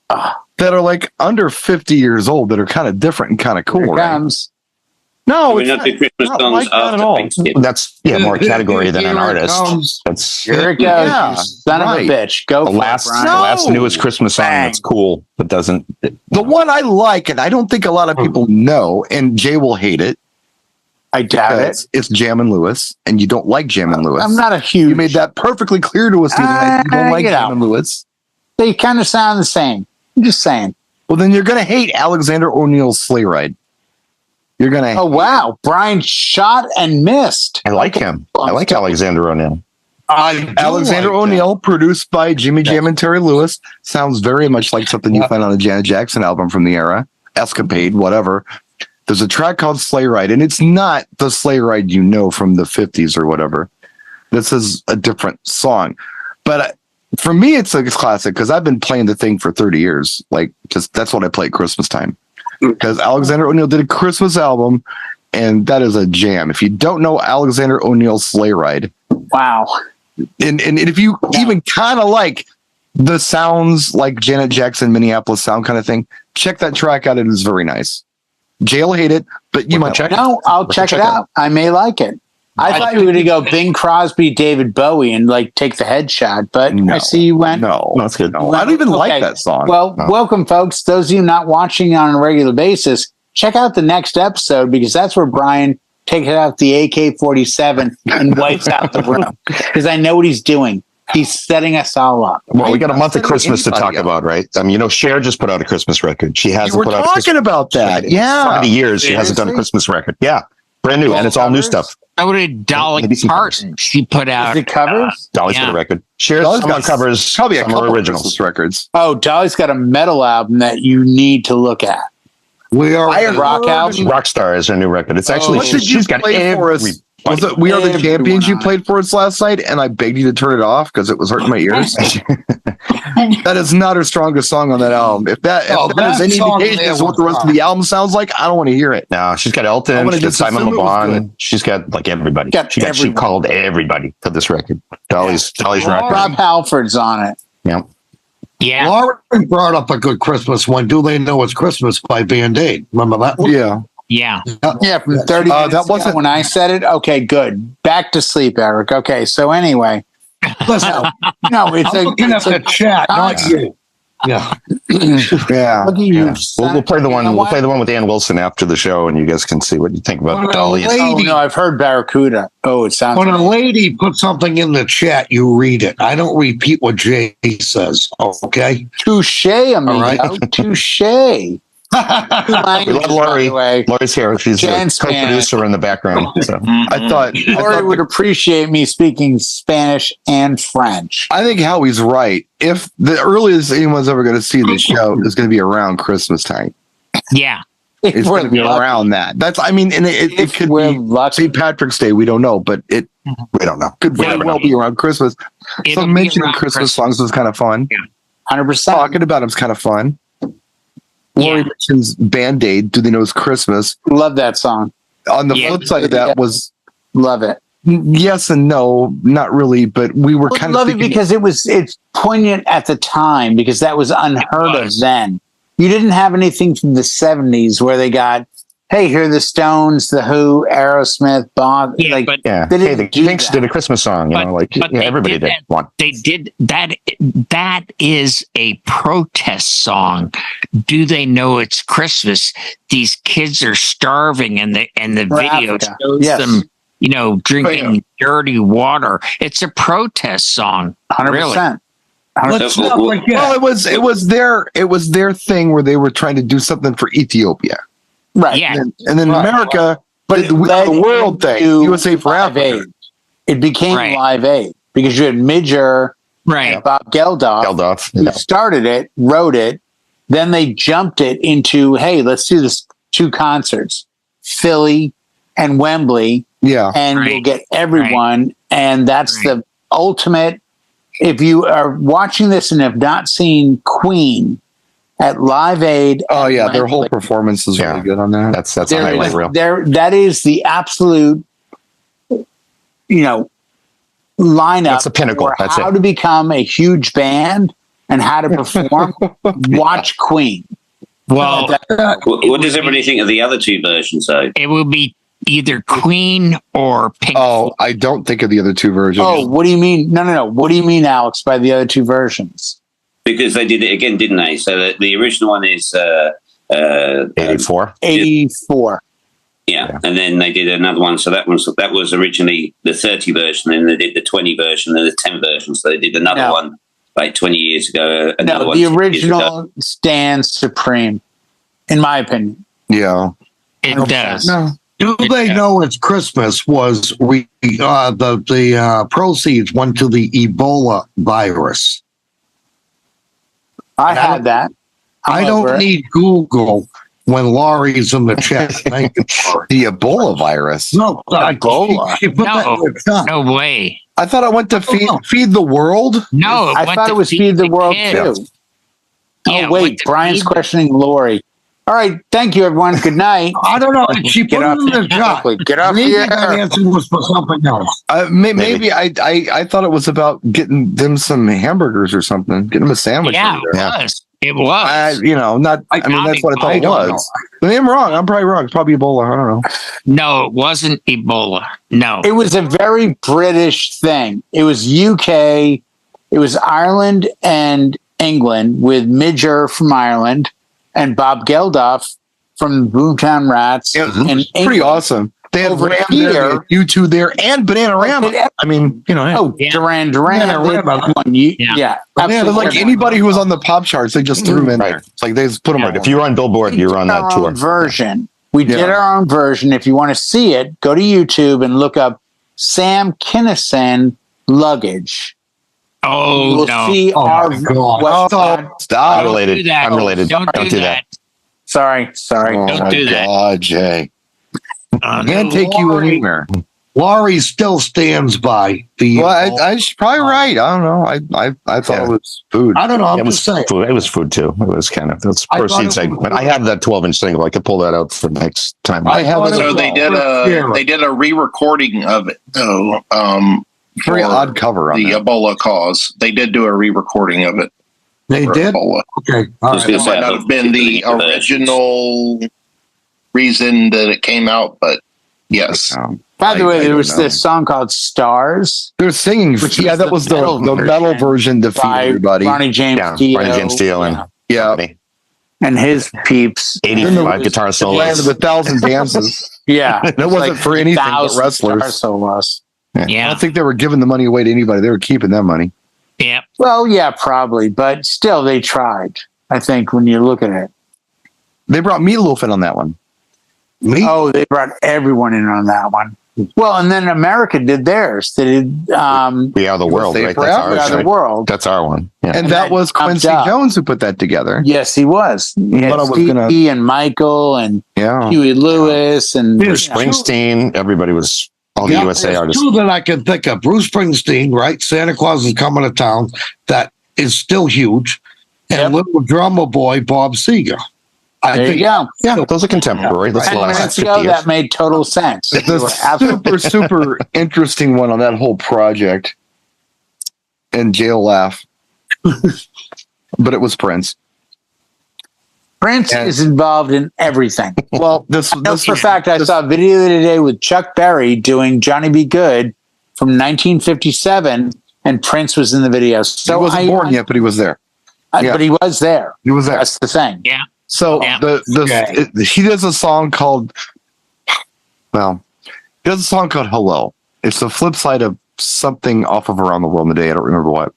[SPEAKER 1] that are like under 50 years old that are kind of different and kind of cool.
[SPEAKER 2] Here it comes.
[SPEAKER 1] No,
[SPEAKER 7] it's not
[SPEAKER 1] like that at all.
[SPEAKER 3] That's more category than an artist.
[SPEAKER 2] Here it goes.
[SPEAKER 1] Yeah,
[SPEAKER 2] son of a bitch. Go
[SPEAKER 3] the
[SPEAKER 2] for
[SPEAKER 3] last,
[SPEAKER 2] it, Brian.
[SPEAKER 3] the last newest Christmas song that's cool, but doesn't.
[SPEAKER 1] The one I like, and I don't think a lot of people know, and Jay will hate it.
[SPEAKER 2] I doubt it.
[SPEAKER 1] It's Jammin' Lewis, and you don't like Jammin' Lewis.
[SPEAKER 2] I'm not a huge.
[SPEAKER 1] You made that perfectly clear to us. You don't like Jammin' Lewis.
[SPEAKER 2] They kind of sound the same. I'm just saying.
[SPEAKER 1] Well, then you're going to hate Alexander O'Neal's Sleigh Ride. You're going to.
[SPEAKER 2] Oh, wow. Brian shot and missed.
[SPEAKER 3] I like him. I like Alexander O'Neal.
[SPEAKER 1] Alexander O'Neal, produced by Jimmy Jam and Terry Lewis, sounds very much like something you find on a Janet Jackson album from the era, Escapade, whatever. There's a track called Sleigh Ride, and it's not the Sleigh Ride you know from the 50s or whatever. This is a different song. But for me, it's a classic because I've been playing the thing for 30 years. Like, just that's what I play at Christmas time. Because Alexander O'Neal did a Christmas album, and that is a jam. If you don't know Alexander O'Neal's Sleigh Ride,
[SPEAKER 2] wow.
[SPEAKER 1] And if you even kind of like the sounds like Janet Jackson, Minneapolis sound kind of thing, check that track out. It is very nice. Jay will hate it, but you might check it out.
[SPEAKER 2] No, I'll check it out. I may like it. I thought you were going to go Bing Crosby, David Bowie, and like take the headshot, but I see you went.
[SPEAKER 1] No, that's good. No, I don't even like that song.
[SPEAKER 2] Well, welcome, folks. Those of you not watching on a regular basis, check out the next episode because that's where Brian takes out the AK-47 and wipes out the room because I know what he's doing. He's setting us all up.
[SPEAKER 3] Well, we got a month of Christmas to talk about, right? I mean, Cher just put out a Christmas record. She hasn't put out.
[SPEAKER 1] We're talking about that. Yeah,
[SPEAKER 3] 70 years she hasn't done a Christmas record. Yeah, brand new, and it's all new stuff.
[SPEAKER 4] So did Dolly Parton. She put out.
[SPEAKER 2] Is it covers?
[SPEAKER 3] Dolly's got a record. Cher's got covers.
[SPEAKER 1] Probably a couple
[SPEAKER 3] originals
[SPEAKER 1] records.
[SPEAKER 2] Oh, Dolly's got a metal album that you need to look at.
[SPEAKER 6] We are
[SPEAKER 2] rock album.
[SPEAKER 3] Rockstar is her new record. It's actually
[SPEAKER 1] what did you play for us? Was it We Are the Champions you played for us last night, and I begged you to turn it off because it was hurting my ears? That is not her strongest song on that album. If that is any indication as to what the rest of the album sounds like, I don't want to hear it.
[SPEAKER 3] No, she's got Elton, she's got Simon Le Bon, she's got like everybody. She called everybody to this record. Dolly's record.
[SPEAKER 2] Rob Halford's on it.
[SPEAKER 3] Yeah.
[SPEAKER 4] Yeah.
[SPEAKER 6] Lauren brought up a good Christmas one. Do They Know It's Christmas by Band-Aid. Remember that one?
[SPEAKER 1] Yeah.
[SPEAKER 4] Yeah.
[SPEAKER 2] Yeah, from 30 minutes that wasn't when I said it. Okay, good. Back to sleep, Eric. Okay, so anyway.
[SPEAKER 6] Listen,
[SPEAKER 2] no, it's
[SPEAKER 6] looking at the chat, not you. Yeah.
[SPEAKER 1] Yeah.
[SPEAKER 3] We'll play the one. We'll play the one with Ann Wilson after the show, and you guys can see what you think about Dolly.
[SPEAKER 2] Oh no, I've heard Barracuda. Oh, it sounds.
[SPEAKER 6] When a lady puts something in the chat, you read it. I don't repeat what Jay says. Okay.
[SPEAKER 2] Touche, amigo. Right. Touche.
[SPEAKER 3] We love Lori. Lori's here. She's a co-producer in the background. So
[SPEAKER 1] I thought
[SPEAKER 2] Lori would appreciate me speaking Spanish and French.
[SPEAKER 1] I think Howie's right. If the earliest anyone's ever going to see this show is going to be around Christmas time.
[SPEAKER 4] Yeah.
[SPEAKER 1] It's going to be around that. That's, I mean, and it could be St. Patrick's Day. We don't know, but we don't know. Could very well be around Christmas. So mentioning Christmas songs was kind of fun.
[SPEAKER 2] 100%.
[SPEAKER 1] Talking about it's kind of fun. Lori mentions Band-Aid. Do They Know It's Christmas?
[SPEAKER 2] Love that song.
[SPEAKER 1] On the flip side of that was
[SPEAKER 2] love it.
[SPEAKER 1] Yes and no, not really, but we were kind of
[SPEAKER 2] love it because it's poignant at the time because that was unheard of then. You didn't have anything from the 70s where they got hey, here are the Stones, the Who, Aerosmith, Bob.
[SPEAKER 4] Yeah,
[SPEAKER 2] like,
[SPEAKER 4] but
[SPEAKER 3] the Kinks did a Christmas song. Everybody did one.
[SPEAKER 4] They did that. That is a protest song. Do they know it's Christmas? These kids are starving, and the video shows them, drinking dirty water. It's a protest song.
[SPEAKER 2] 100%.
[SPEAKER 4] Really.
[SPEAKER 1] Well, it was their thing where they were trying to do something for Ethiopia.
[SPEAKER 2] Right.
[SPEAKER 4] Yeah.
[SPEAKER 1] And then America, but the world thing, USA for Africa.
[SPEAKER 2] It became Live Aid because you had Midger, Bob Geldof, who started it, wrote it. Then they jumped it into, hey, let's do this 2 concerts, Philly and Wembley.
[SPEAKER 1] Yeah.
[SPEAKER 2] And we'll get everyone. And that's the ultimate. If you are watching this and have not seen Queen at Live Aid.
[SPEAKER 1] Oh yeah, their whole performance is really good on that.
[SPEAKER 3] That's a highlight reel.
[SPEAKER 2] That is the absolute, lineup.
[SPEAKER 3] That's the pinnacle.
[SPEAKER 2] That's how to become a huge band and how to perform. Watch Queen.
[SPEAKER 4] Well,
[SPEAKER 7] what does everybody think of the other 2 versions, though?
[SPEAKER 4] It will be either Queen or Pink.
[SPEAKER 1] Oh, I don't think of the other 2 versions.
[SPEAKER 2] Oh, what do you mean? No. What do you mean, Alex, by the other 2 versions?
[SPEAKER 7] Because they did it again, didn't they? So the original one is
[SPEAKER 3] 84.
[SPEAKER 2] 84.
[SPEAKER 7] Yeah, and then they did another one. So that was originally the 30 version, and they did the 20 version and the 10 version. So they did another one like 20 years ago. Another one.
[SPEAKER 2] The original stands supreme, in my opinion.
[SPEAKER 1] Yeah,
[SPEAKER 4] it does.
[SPEAKER 6] No. Do they know it's Christmas? Was the proceeds went to the Ebola virus?
[SPEAKER 2] I had that.
[SPEAKER 6] I don't need Google when Laurie's in the chat. Thank you, Laurie.
[SPEAKER 1] The Ebola virus.
[SPEAKER 6] No,
[SPEAKER 2] Ebola.
[SPEAKER 4] No way.
[SPEAKER 1] I thought it went to feed the world.
[SPEAKER 4] No,
[SPEAKER 2] I thought it was feed the world too.
[SPEAKER 4] Yeah,
[SPEAKER 2] oh wait, Brian's questioning Laurie. All right, thank you, everyone. Good night.
[SPEAKER 6] I don't know. She put it in the chat.
[SPEAKER 2] Get off
[SPEAKER 6] maybe that answer was for something else.
[SPEAKER 1] Maybe I thought it was about getting them some hamburgers or something. Getting them a sandwich.
[SPEAKER 4] Yeah, it was. It was.
[SPEAKER 1] That's what I thought it was. Maybe I'm wrong. I'm probably wrong. It's probably Ebola. I don't know.
[SPEAKER 4] No, it wasn't Ebola. No.
[SPEAKER 2] It was a very British thing. It was UK. It was Ireland and England with Midger from Ireland and Bob Geldof from Boomtown Rats.
[SPEAKER 1] It was pretty awesome. They had Ram there, U2 there, and Bananarama. I mean,
[SPEAKER 2] Duran Duran. Yeah.
[SPEAKER 1] Like anybody who was on the pop charts, they just threw them in there. It's like they just put them on.
[SPEAKER 3] If you were on Billboard, you were on that tour.
[SPEAKER 2] Version. We did our own version. If you want to see it, go to YouTube and look up Sam Kinison Luggage.
[SPEAKER 4] Oh,
[SPEAKER 2] you'll see our
[SPEAKER 1] stop.
[SPEAKER 3] Unrelated.
[SPEAKER 4] Don't do that.
[SPEAKER 2] Sorry.
[SPEAKER 4] Don't do that.
[SPEAKER 1] God, Jay. Can't take you anywhere.
[SPEAKER 6] Laurie still stands by the.
[SPEAKER 1] Well, she's probably right. I don't know. I thought it was food.
[SPEAKER 6] I don't know.
[SPEAKER 3] It was food. It was food too. It was kind of that's proceeds segment. I have that 12-inch single. I could pull that out for next time.
[SPEAKER 5] I have it. So they did a re-recording of it though.
[SPEAKER 1] Very odd cover on
[SPEAKER 5] the Ebola cause. They did do a re-recording of it.
[SPEAKER 6] They did.
[SPEAKER 5] Ebola.
[SPEAKER 6] Okay.
[SPEAKER 5] It might not have been the original reason that it came out, but yes.
[SPEAKER 2] By the way, there was this song called Stars.
[SPEAKER 1] They're singing. Yeah, that was the metal version to feed everybody.
[SPEAKER 2] Ronnie James Dio. And his peeps.
[SPEAKER 3] 85 guitar solos.
[SPEAKER 1] With 1,000 dances.
[SPEAKER 2] Yeah.
[SPEAKER 1] It wasn't for anything but wrestlers.
[SPEAKER 2] Solos.
[SPEAKER 1] Yeah. I don't think they were giving the money away to anybody. They were keeping that money.
[SPEAKER 4] Yeah.
[SPEAKER 2] Well, yeah, probably. But still, they tried, I think, when you look at it.
[SPEAKER 1] They brought Meatloaf in on that one.
[SPEAKER 2] Oh, they brought everyone in on that one. Well, and then America did theirs. They did.
[SPEAKER 3] We Are the World, right?
[SPEAKER 2] The World.
[SPEAKER 3] That's our one.
[SPEAKER 1] Yeah. And that was Quincy Jones who put that together.
[SPEAKER 2] Yes, he was. He had Stevie and Michael and Huey Lewis and
[SPEAKER 3] Bruce Springsteen. Everybody was all the USA artists.
[SPEAKER 6] Two that I can think of. Bruce Springsteen, right? Santa Claus is Coming to Town. That is still huge. And Little Drummer Boy, Bob Seger.
[SPEAKER 2] There you go.
[SPEAKER 3] Yeah, those are contemporary. That's the last 50 years.
[SPEAKER 2] That made total sense.
[SPEAKER 1] The super interesting one on that whole project, and Jail laugh, but it was Prince.
[SPEAKER 2] Prince is involved in everything.
[SPEAKER 1] Well, this
[SPEAKER 2] for fact, I saw a video the other day with Chuck Berry doing Johnny Be Good from 1957, and Prince was in the video. So
[SPEAKER 1] he wasn't born yet, but he was there.
[SPEAKER 2] But he was there.
[SPEAKER 1] He was there.
[SPEAKER 2] That's the thing.
[SPEAKER 4] Yeah.
[SPEAKER 1] So he does a song called, he does a song called Hello. It's the flip side of something off of Around the World in a Day. I don't remember what.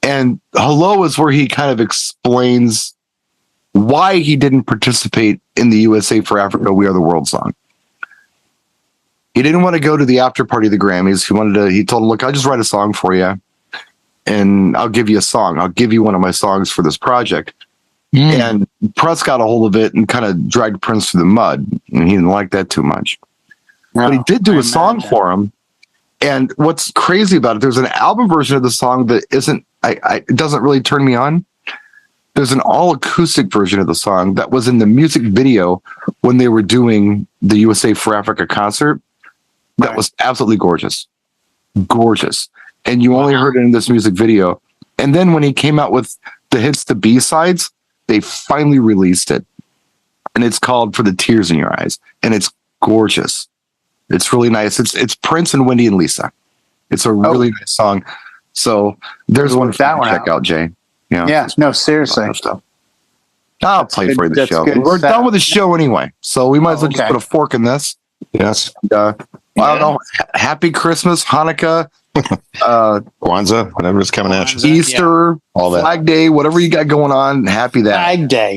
[SPEAKER 1] And Hello is where he kind of explains why he didn't participate in the USA for Africa We Are the World song. He didn't want to go to the after party of the Grammys. He told him, look, I'll just write a song for you and I'll give you a song. I'll give you one of my songs for this project. And press got a hold of it and kind of dragged Prince through the mud. And he didn't like that too much. But he did do a song for him. And what's crazy about it, there's an album version of the song that it doesn't really turn me on. There's an all acoustic version of the song that was in the music video when they were doing the USA for Africa concert. That was absolutely gorgeous. Gorgeous. And you only heard it in this music video. And then when he came out with the hits, the B-sides, they finally released it. And it's called For the Tears in Your Eyes. And it's gorgeous. It's really nice. It's Prince and Wendy and Lisa. It's a really nice song. So there's one for you to check out, Jay.
[SPEAKER 2] Yeah. No, seriously.
[SPEAKER 1] I'll play for you the show. We're done with the show anyway. So we might as well just put a fork in this.
[SPEAKER 3] Yes.
[SPEAKER 1] I don't know. Happy Christmas, Hanukkah,
[SPEAKER 3] Kwanzaa, whatever's coming at you.
[SPEAKER 1] Easter, all that. Flag Day, whatever you got going on. Happy that.
[SPEAKER 2] Flag Day.